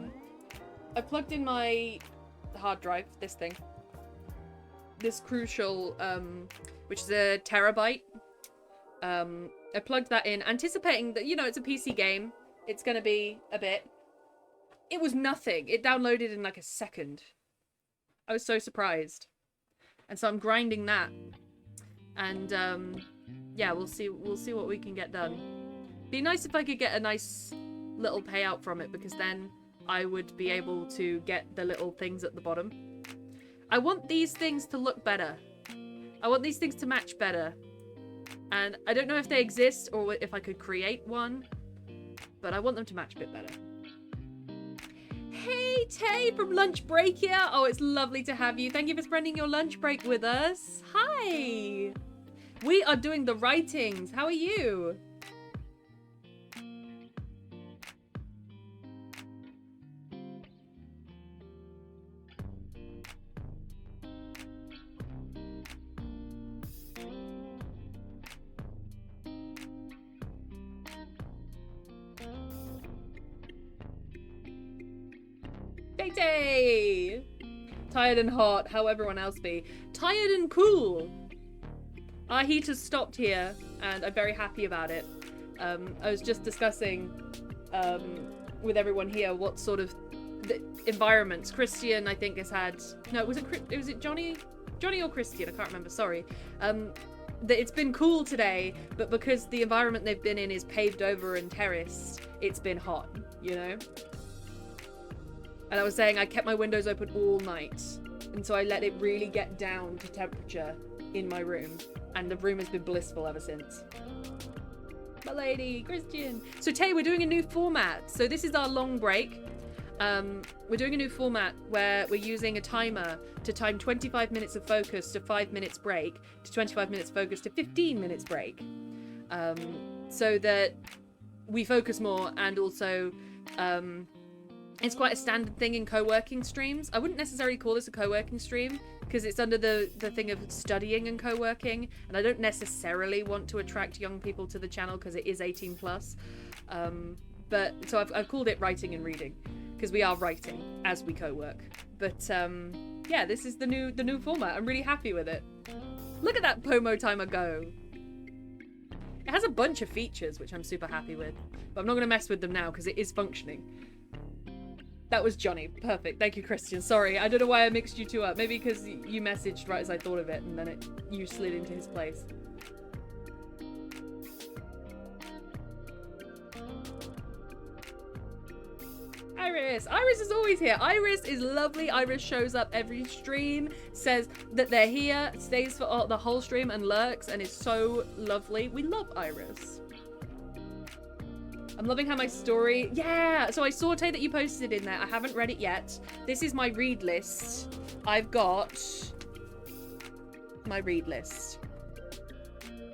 hard drive, this Crucial, which is a terabyte. I plugged that in, anticipating that, you know, it's a PC game. It's gonna be a bit. It was nothing. It downloaded in like a second. I was so surprised. And so I'm grinding that. And, yeah, we'll see what we can get done. Be nice if I could get a nice little payout from it, because then I would be able to get the little things at the bottom. I want these things to look better. I want these things to match better. And I don't know if they exist or if I could create one, but I want them to match a bit better. Hey, Tay from lunch break here. Oh, it's lovely to have you. Thank you for spending your lunch break with us. Hi. We are doing the writings. How are you? Tay! Tired and hot, how everyone else be. Tired and cool. Our heater's stopped here, and I'm very happy about it. I was just discussing with everyone here what sort of environments. Christian, I think, has had... No, was it Johnny? Johnny or Christian? I can't remember, sorry. That it's been cool today, but because the environment they've been in is paved over and terraced, it's been hot, you know? And I was saying I kept my windows open all night, and so I let it really get down to temperature in my room, and the room has been blissful ever since. My lady, Christian. So Tay, we're doing a new format. So this is our long break. We're doing a new format where we're using a timer to time 25 minutes of focus to 5 minutes break, to 25 minutes focus to 15 minutes break. So that we focus more, and also it's quite a standard thing in co-working streams. I wouldn't necessarily call this a co-working stream because it's under the thing of studying and co-working, and I don't necessarily want to attract young people to the channel because it is 18 plus. But so I've called it writing and reading because we are writing as we co-work. But yeah, this is the new format. I'm really happy with it. Look at that Pomo timer go. It has a bunch of features which I'm super happy with, but I'm not going to mess with them now because it is functioning. That was Johnny. Perfect. Thank you, Christian. Sorry, I don't know why I mixed you two up. Maybe because you messaged right as I thought of it, and then you slid into his place. Iris! Iris is always here. Iris is lovely. Iris shows up every stream, says that they're here, stays for the whole stream and lurks, and is so lovely. We love Iris. I'm loving how my story... Yeah! So I saw, Tay, that you posted in there. I haven't read it yet. This is my read list. I've got... my read list.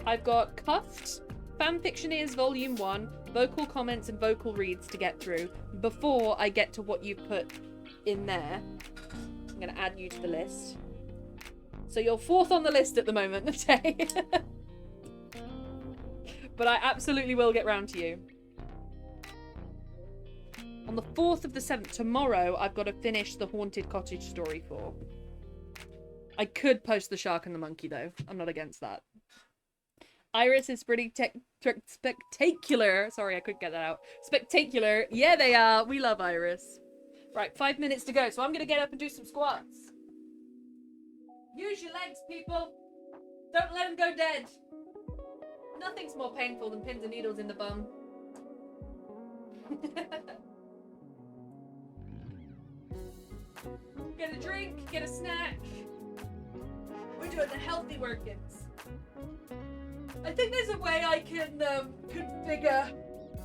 I've got Cuffed, Fanfictioneers Volume 1, vocal comments and vocal reads to get through before I get to what you've put in there. I'm going to add you to the list. So you're 4th on the list at the moment, Tay. But I absolutely will get round to you. On the 4th of the 7th, tomorrow, I've got to finish the Haunted Cottage Story 4. I could post the Shark and the Monkey, though. I'm not against that. Iris is pretty spectacular. Sorry, I couldn't get that out. Spectacular. Yeah, they are. We love Iris. Right, 5 minutes to go, so I'm going to get up and do some squats. Use your legs, people. Don't let them go dead. Nothing's more painful than pins and needles in the bum. Get a drink, get a snack. We're doing the healthy workings. I think there's a way I can configure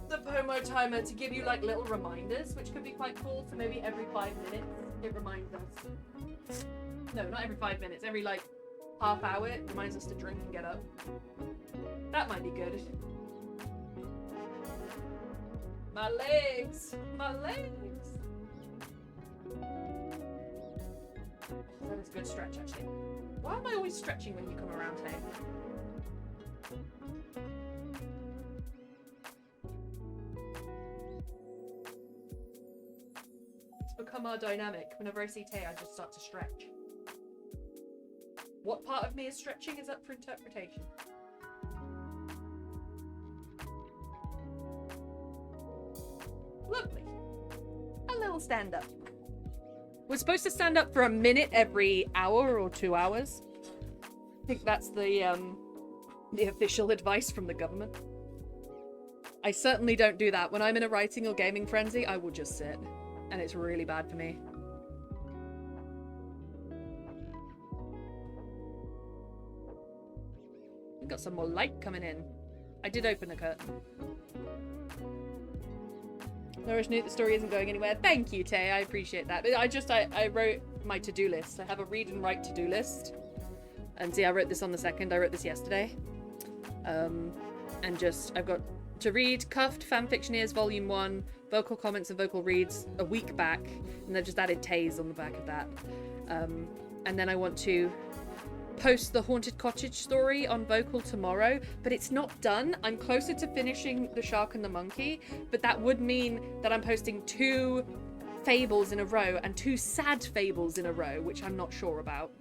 the Pomo timer to give you like little reminders, which could be quite cool. So maybe every 5 minutes it reminds us. No, not every 5 minutes. Every like half hour it reminds us to drink and get up. That might be good. My legs! My legs! That is a good stretch, actually. Why am I always stretching when you come around, Tay? It's become our dynamic. Whenever I see Tay, I just start to stretch. What part of me is stretching is up for interpretation. Lovely. A little stand up. We're supposed to stand up for a minute every hour or 2 hours. I think that's the official advice from the government. I certainly don't do that. When I'm in a writing or gaming frenzy, I will just sit. And it's really bad for me. We've got some more light coming in. I did open the curtain. Nourish Newt, the story isn't going anywhere. Thank you, Tay. I appreciate that. I wrote my to-do list. I have a read and write to-do list. And see, I wrote this on the 2nd. I wrote this yesterday. And I've got to read Cuffed Fanfictioneers Volume 1, vocal comments and vocal reads a week back. And I've just added Tays on the back of that. And then I want to post the Haunted Cottage story on vocal tomorrow, but it's not done. I'm closer to finishing The Shark and the Monkey, but that would mean that I'm posting 2 fables in a row and 2 sad fables in a row, which I'm not sure about.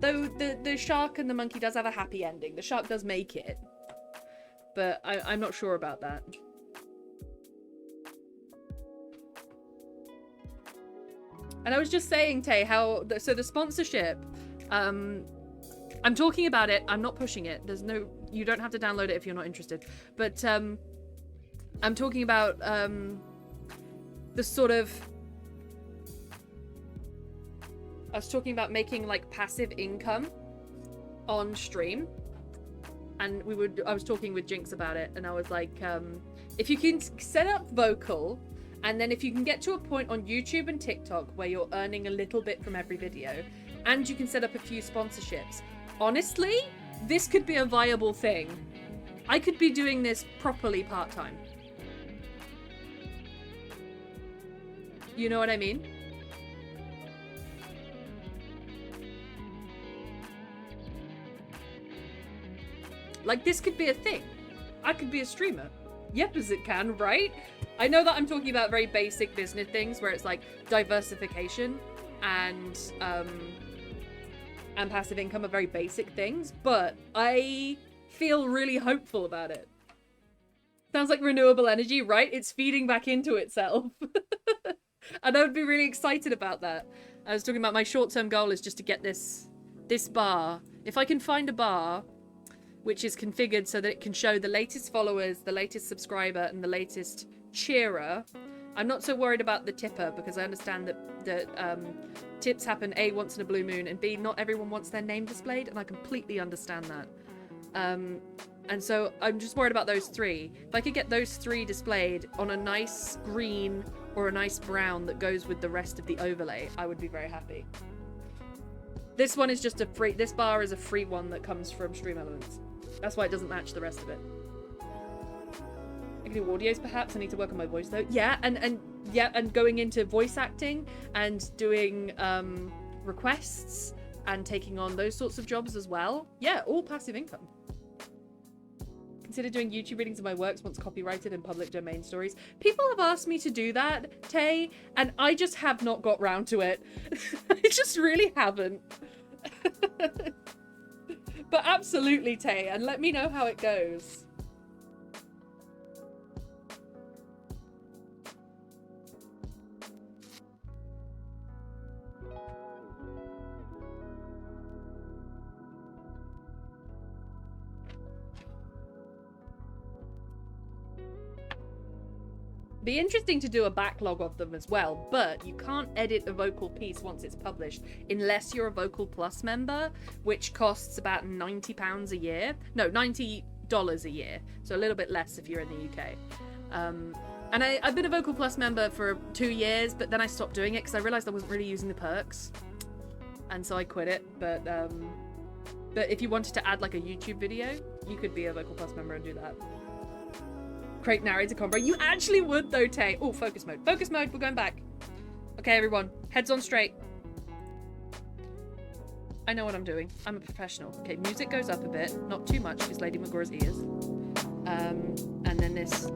Though the Shark and the Monkey does have a happy ending. The shark does make it, but I'm not sure about that. And I was just saying, Tay, so the sponsorship, I'm talking about it. I'm not pushing it. You don't have to download it if you're not interested. But I'm talking about the sort of. I was talking about making like passive income on stream, and I was talking with Jinx about it, and I was like, if you can set up vocal, and then if you can get to a point on YouTube and TikTok where you're earning a little bit from every video, and you can set up a few sponsorships. Honestly, this could be a viable thing. I could be doing this properly part-time. You know what I mean? Like, this could be a thing. I could be a streamer. Yep, as it can, right? I know that I'm talking about very basic business things where it's like diversification and passive income are very basic things, but I feel really hopeful about it. Sounds like renewable energy, right? It's feeding back into itself. And I would be really excited about that. I was talking about my short-term goal is just to get this bar. If I can find a bar which is configured so that it can show the latest followers, the latest subscriber, and the latest cheerer. I'm not so worried about the tipper because I understand that tips happen A, once in a blue moon, and B, not everyone wants their name displayed, and I completely understand that. And so I'm just worried about those 3. If I could get those 3 displayed on a nice green or a nice brown that goes with the rest of the overlay, I would be very happy. This one is just a free, this bar is a free one that comes from Stream Elements. That's why it doesn't match the rest of it. I can do audios perhaps. I need to work on my voice though. Yeah, and going into voice acting and doing requests and taking on those sorts of jobs as well. Yeah, all passive income. Consider doing YouTube readings of my works once copyrighted and public domain stories. People have asked me to do that, Tay, and I just have not got round to it. I just really haven't. But absolutely, Tay, and let me know how it goes. Be interesting to do a backlog of them as well, but you can't edit a vocal piece once it's published unless you're a Vocal Plus member, which costs about £90 a year. No, $90 a year. So a little bit less if you're in the UK. And I've been a Vocal Plus member for 2 years, but then I stopped doing it because I realized I wasn't really using the perks. And so I quit it. But if you wanted to add like a YouTube video, you could be a Vocal Plus member and do that. Create narrator combo. You actually would though, Tay. Oh, focus mode. Focus mode. We're going back. Okay, everyone. Heads on straight. I know what I'm doing. I'm a professional. Okay, music goes up a bit, not too much because Lady Magora's ears. And then this.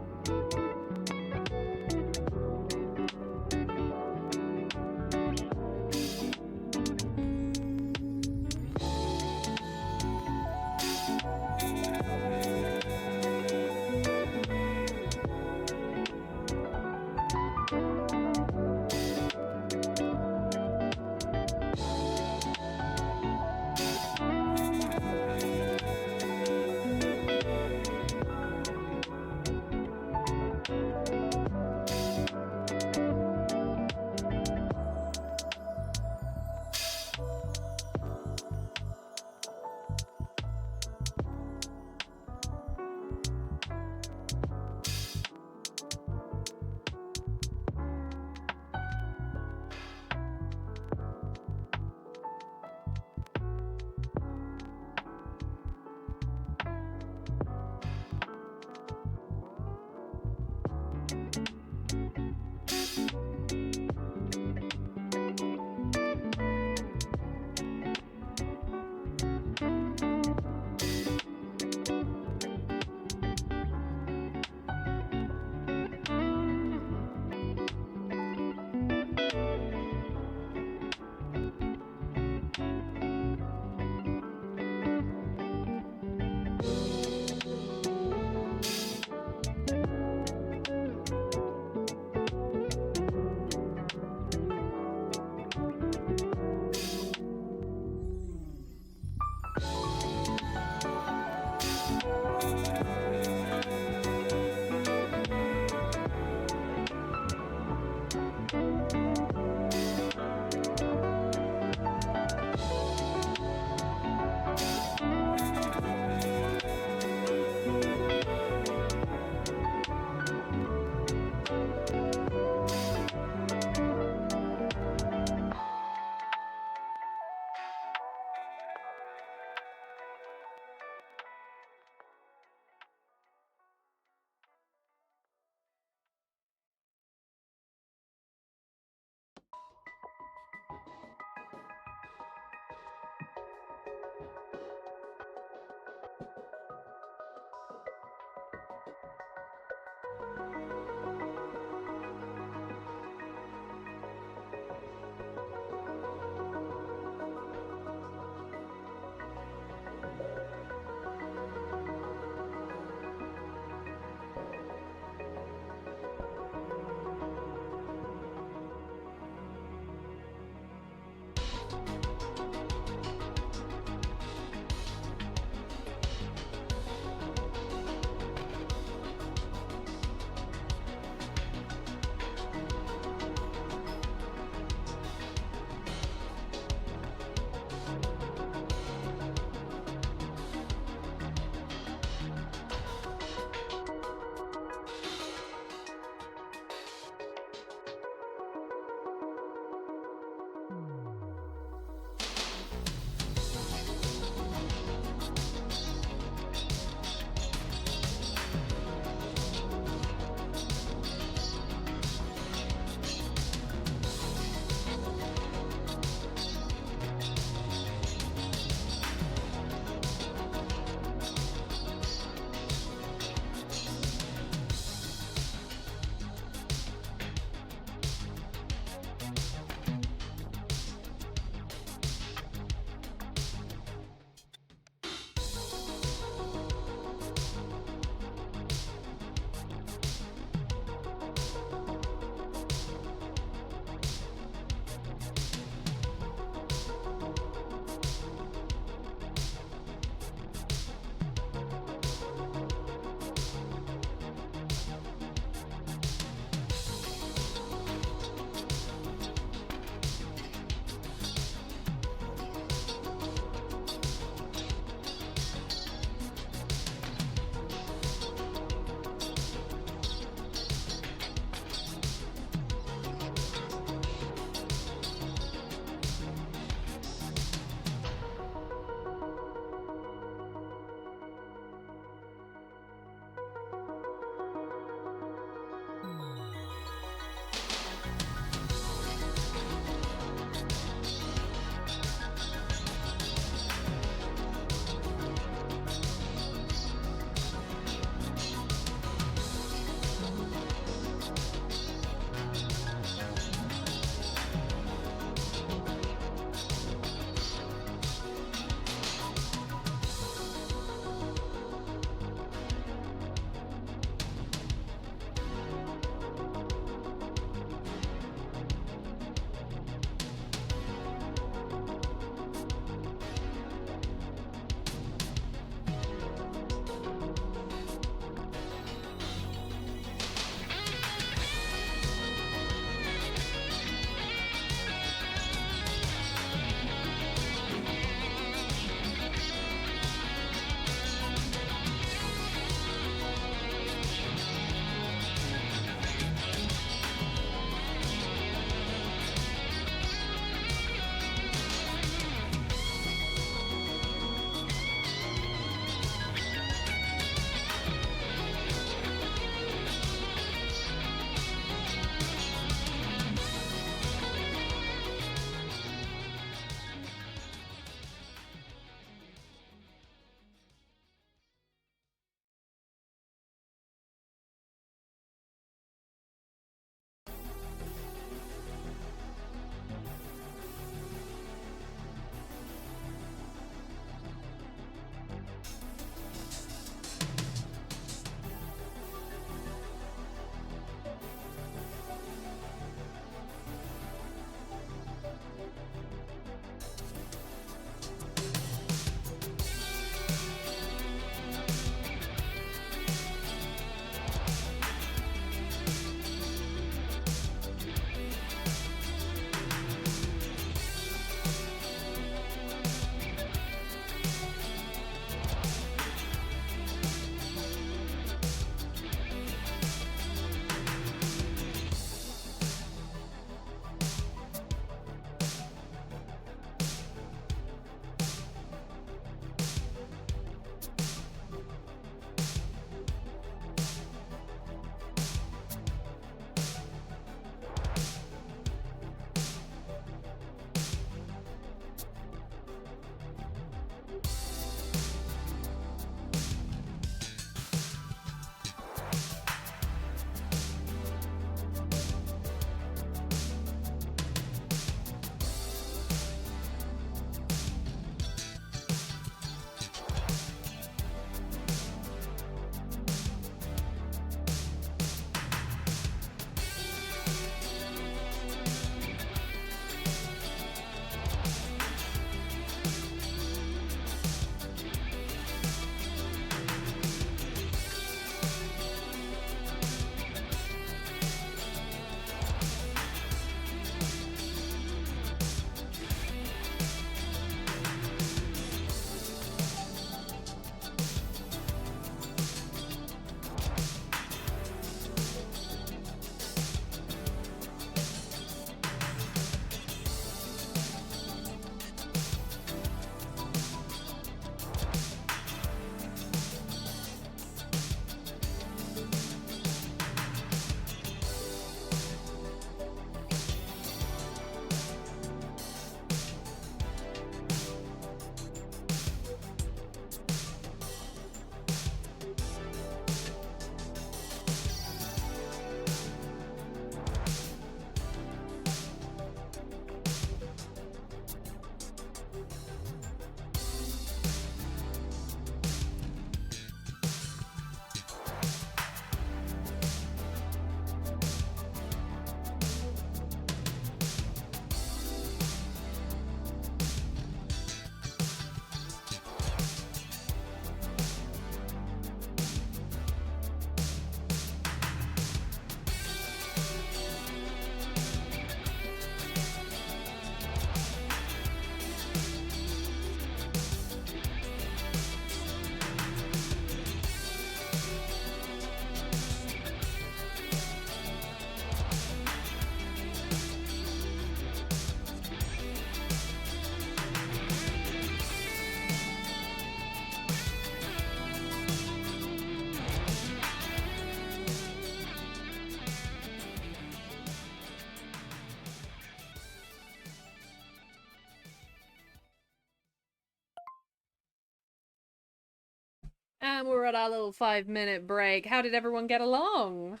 And we're at our little 5-minute break. How did everyone get along?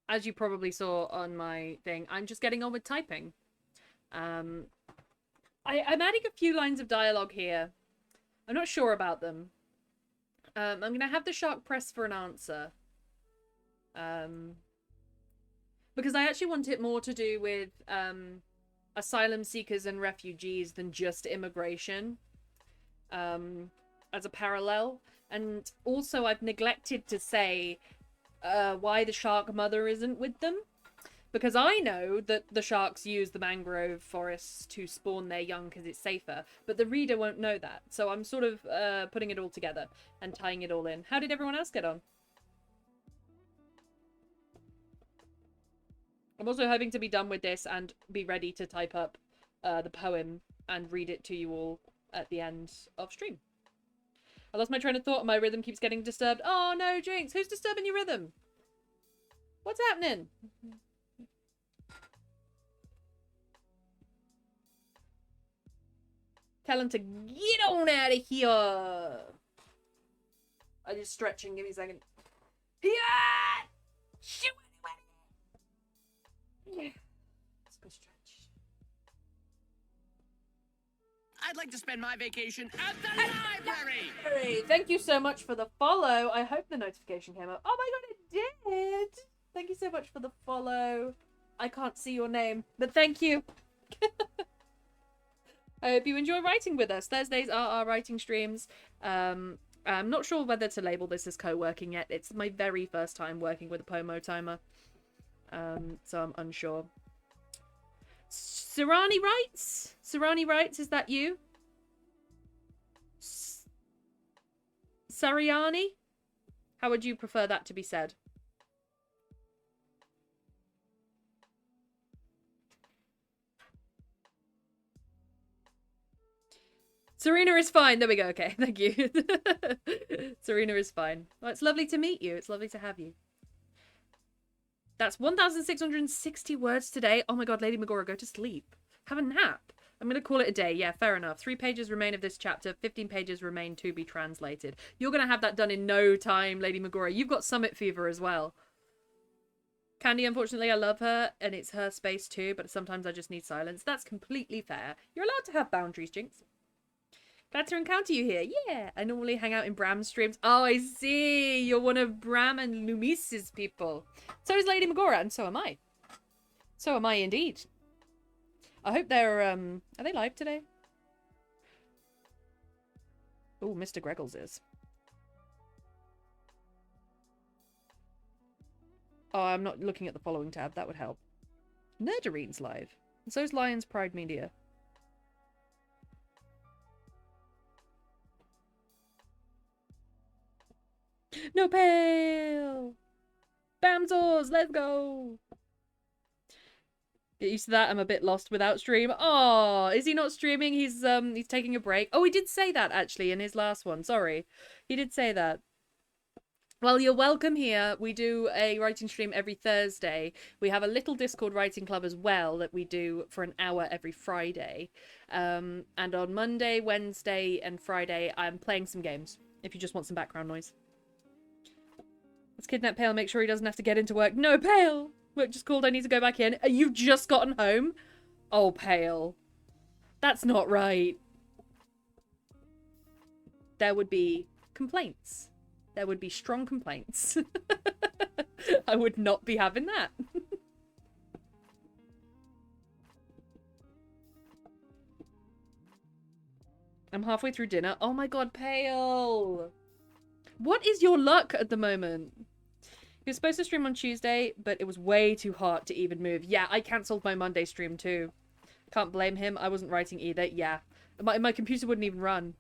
As you probably saw on my thing, I'm just getting on with typing. I'm adding a few lines of dialogue here. I'm not sure about them. I'm going to have the shark press for an answer. Because I actually want it more to do with asylum seekers and refugees than just immigration. As a parallel. And also I've neglected to say why the shark mother isn't with them. Because I know that the sharks use the mangrove forests to spawn their young because it's safer. But the reader won't know that. So I'm sort of putting it all together and tying it all in. How did everyone else get on? I'm also hoping to be done with this and be ready to type up the poem and read it to you all at the end of stream. I lost my train of thought and my rhythm keeps getting disturbed. Oh no, Jinx! Who's disturbing your rhythm? What's happening? Tell him to get on out of here! I'm just stretching, give me a second. Yeah! Shoot! Yeah. Let's go stretch. I'd like to spend my vacation at the library! Thank you so much for the follow. I hope the notification came up. Oh my god, it did! Thank you so much for the follow. I can't see your name, but thank you. I hope you enjoy writing with us. Thursdays are our writing streams. I'm not sure whether to label this as co-working yet. It's my very first time working with a Pomo timer. So I'm unsure. Sirani writes? Sirani writes, is that you? Sariani? How would you prefer that to be said? Serena is fine. There we go. Okay, thank you. Serena is fine. Well, it's lovely to meet you. It's lovely to have you. That's 1,660 words today. Oh my god, Lady Magora, go to sleep. Have a nap. I'm going to call it a day. Yeah, fair enough. 3 pages remain of this chapter. 15 pages remain to be translated. You're going to have that done in no time, Lady Magora. You've got summit fever as well. Candy, unfortunately, I love her, and it's her space too, but sometimes I just need silence. That's completely fair. You're allowed to have boundaries, Jinx. Glad to encounter you here. Yeah, I normally hang out in Bram's streams. Oh, I see. You're one of Bram and Lumis's people. So is Lady Magora, and so am I. So am I indeed. I hope they're, are they live today? Oh, Mr. Greggles is. Oh, I'm not looking at the following tab. That would help. Nerdarine's live. And so is Lions Pride Media. No pale! Bamzors, let's go! Get used to that. I'm a bit lost without stream. Oh, is he not streaming? He's taking a break. Oh, he did say that actually in his last one. Sorry. He did say that. Well, you're welcome here. We do a writing stream every Thursday. We have a little Discord writing club as well that we do for an hour every Friday. And on Monday, Wednesday, and Friday, I'm playing some games, if you just want some background noise. Let's kidnap Pale, make sure he doesn't have to get into work. No, Pale! Work just called, I need to go back in. You've just gotten home? Oh, Pale. That's not right. There would be complaints. There would be strong complaints. I would not be having that. I'm halfway through dinner. Oh my god, Pale! What is your luck at the moment? He was supposed to stream on Tuesday, but it was way too hard to even move. Yeah, I cancelled my Monday stream too. Can't blame him. I wasn't writing either. Yeah. My computer wouldn't even run.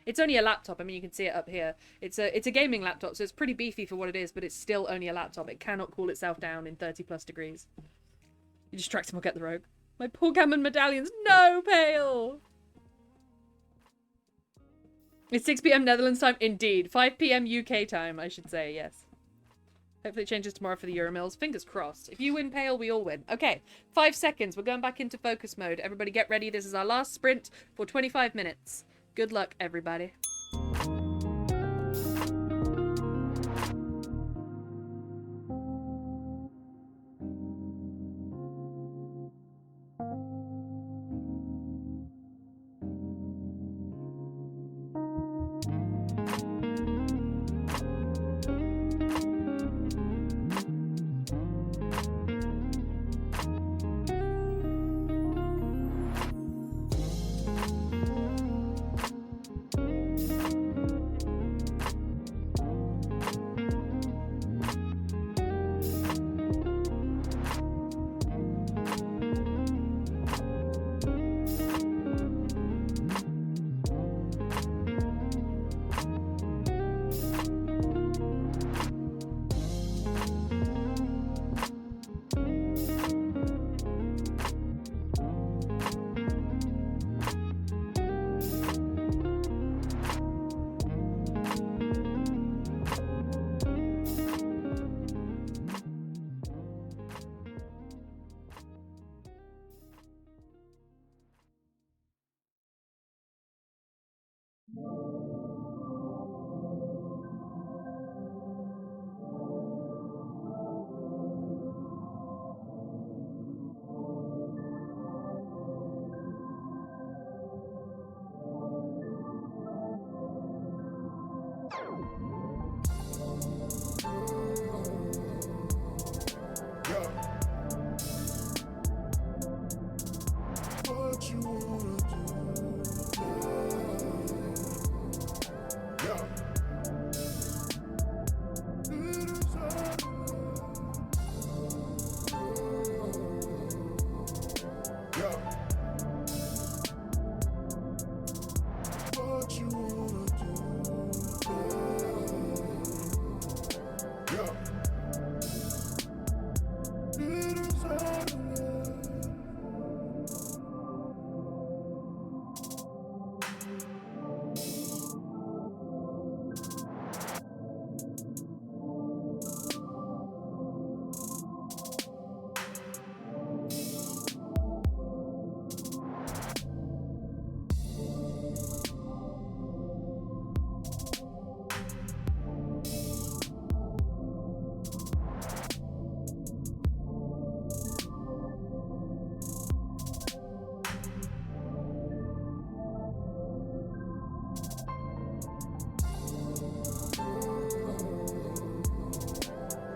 It's only a laptop. I mean, you can see it up here. It's a gaming laptop, so it's pretty beefy for what it is, but it's still only a laptop. It cannot cool itself down in 30+ degrees. You distract him or get the rogue. My poor Gammon medallions. No, Pale! It's 6 PM Netherlands time. Indeed. 5 PM UK time, I should say. Yes. Hopefully it changes tomorrow for the Euromills. Fingers crossed. If you win, Pale, we all win. Okay. 5 seconds. We're going back into focus mode. Everybody get ready. This is our last sprint for 25 minutes. Good luck, everybody. What you wanna do? Yeah. It is hard. Yeah. What you wanna do? Yeah. It is hard.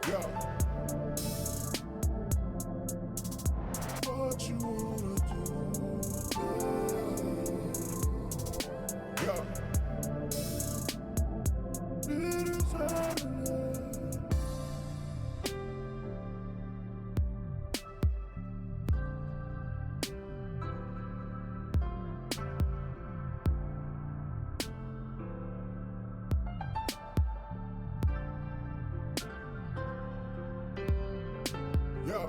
Yeah. What you wanna do? Yeah. It is hard. Yeah.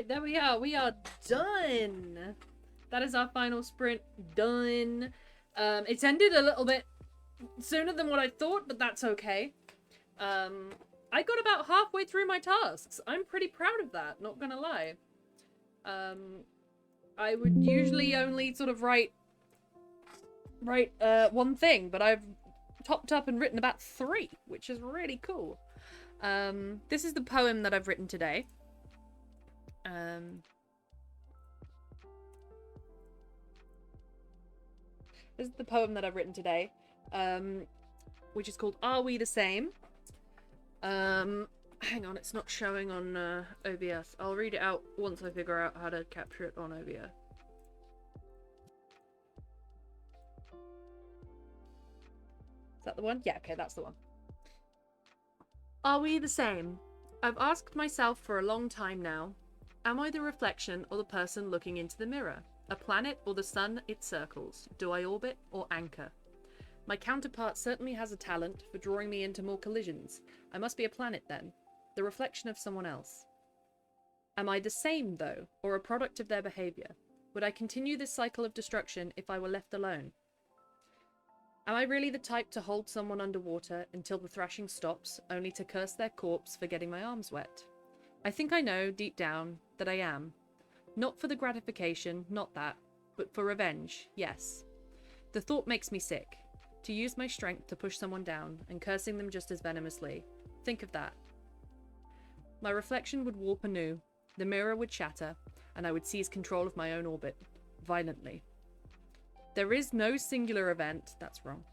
right, there we are. We are done. That is our final sprint done. It's ended a little bit sooner than what I thought, but that's okay. I got about halfway through my tasks. I'm pretty proud of that, not gonna lie. I would usually only sort of write one thing, but I've topped up and written about 3, which is really cool. This is the poem that I've written today. This is the poem that I've written today, which is called Are We the Same? Hang on, it's not showing on OBS. I'll read it out once I figure out how to capture it on OBS. Is that the one? Yeah, okay, that's the one. Are we the same? I've asked myself for a long time now. Am I the reflection or the person looking into the mirror? A planet or the sun it circles? Do I orbit or anchor? My counterpart certainly has a talent for drawing me into more collisions. I must be a planet then. The reflection of someone else. Am I the same, though, or a product of their behaviour? Would I continue this cycle of destruction if I were left alone? Am I really the type to hold someone underwater until the thrashing stops, only to curse their corpse for getting my arms wet? I think I know, deep down, that I am. Not for the gratification, not that, but for revenge, yes. The thought makes me sick. To use my strength to push someone down, and cursing them just as venomously. Think of that. My reflection would warp anew, the mirror would shatter, and I would seize control of my own orbit, violently. There is no singular event, that's wrong.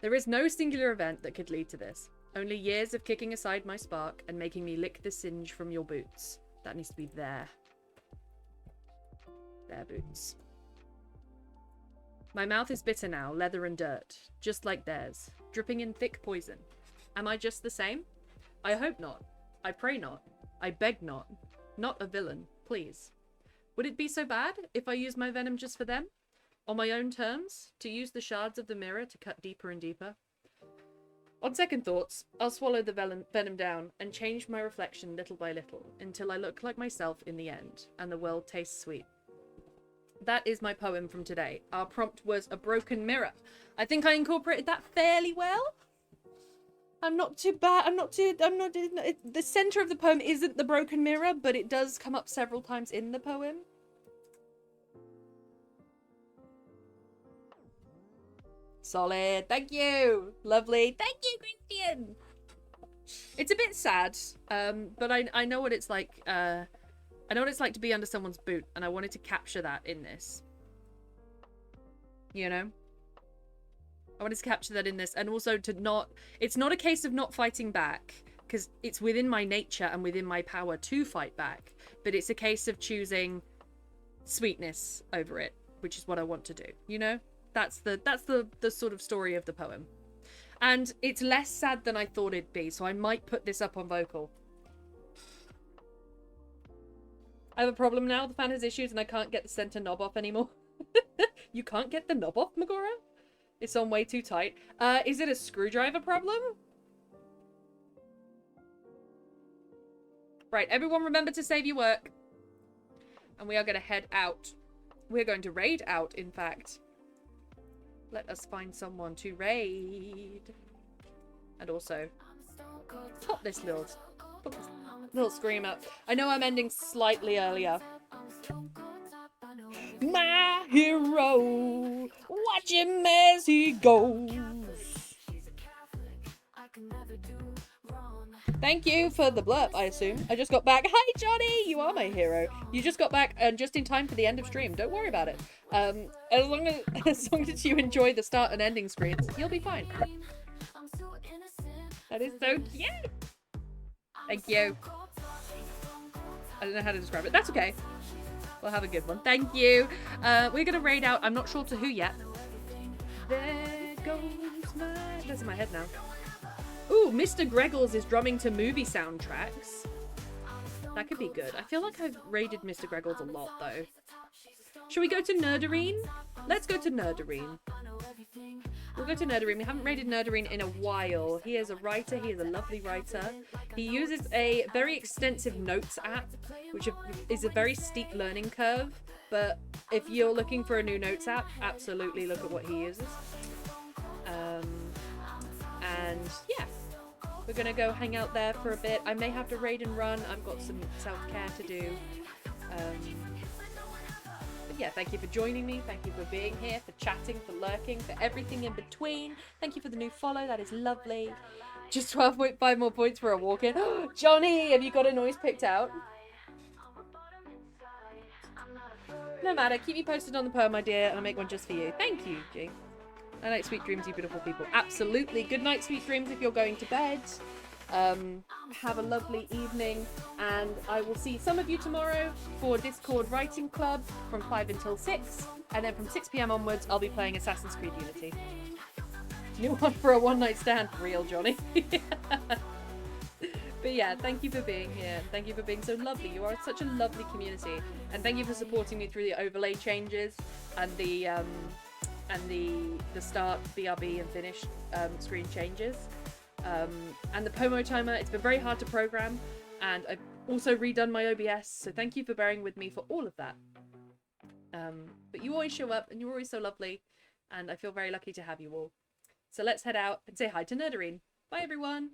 There is no singular event that could lead to this. Only years of kicking aside my spark and making me lick the singe from your boots. That needs to be there. Their boots. My mouth is bitter now, leather and dirt, just like theirs, dripping in thick poison. Am I just the same? I hope not. I pray not. I beg not. Not a villain, please. Would it be so bad if I used my venom just for them? On my own terms? To use the shards of the mirror to cut deeper and deeper? On second thoughts, I'll swallow the venom down and change my reflection little by little until I look like myself in the end, and the world tastes sweet. That is my poem from today. Our prompt was a broken mirror. I think I incorporated that fairly well. I'm not too bad. The center of the poem isn't the broken mirror, but it does come up several times in the poem. Solid. Thank you. Lovely. Thank you, Christian. It's a bit sad, but I know what it's like. I know what it's like to be under someone's boot, and I wanted to capture that in this. You know? I wanted to capture that in this, and also to not... It's not a case of not fighting back, because it's within my nature and within my power to fight back, but it's a case of choosing sweetness over it, which is what I want to do, you know? That's the sort of story of the poem. And it's less sad than I thought it'd be, so I might put this up on vocal. I have a problem now. The fan has issues and I can't get the center knob off anymore. You can't get the knob off, Megora? It's on way too tight. Is it a screwdriver problem? Right, everyone remember to save your work. And we are going to head out. We're going to raid out, in fact. Let us find someone to raid. And also, pop this little scream up. I know I'm ending slightly earlier. My hero, watch him as he goes. Thank you for the blurb, I assume. I just got back. Hi, Johnny! You are my hero. You just got back and just in time for the end of stream. Don't worry about it. As long as you enjoy the start and ending screens, you'll be fine. That is so cute! Thank you. I don't know how to describe it. That's okay. We'll have a good one. Thank you. We're gonna raid out. I'm not sure to who yet. There goes my... That's in my head now. Ooh, Mr. Greggles is drumming to movie soundtracks. That could be good. I feel like I've raided Mr. Greggles a lot, though. Should we go to Nerdarine? Let's go to Nerdarine. everything. We'll go to Nerdarine. We haven't raided Nerdarine in a while. He is a writer. He is a lovely writer. He uses a very extensive notes app, which is a very steep learning curve. But if you're looking for a new notes app, absolutely look at what he uses. And yeah, we're going to go hang out there for a bit. I may have to raid and run. I've got some self-care to do. But yeah, thank you for joining me. Thank you for being here, for chatting, for lurking, for everything in between. Thank you for the new follow. That is lovely. Just 12.5 more points for a walk-in. Johnny, have you got a noise picked out? No matter. Keep me posted on the poem, my dear, and I'll make one just for you. Thank you, G. Night night, sweet dreams, you beautiful people. Absolutely. Good night, sweet dreams, if you're going to bed. Have a lovely evening, and I will see some of you tomorrow for Discord Writing Club from 5 until 6, and then from 6 p.m. onwards I'll be playing Assassin's Creed Unity. New one for a one-night stand. Real Johnny. But yeah, thank you for being here. Thank you for being so lovely. You are such a lovely community, and thank you for supporting me through the overlay changes and the start, BRB, and finish screen changes. And the Pomo timer. It's been very hard to program, and I've also redone my OBS, so thank you for bearing with me for all of that. But you always show up, and you're always so lovely, and I feel very lucky to have you all. So let's head out and say hi to Nerdarine. Bye, everyone!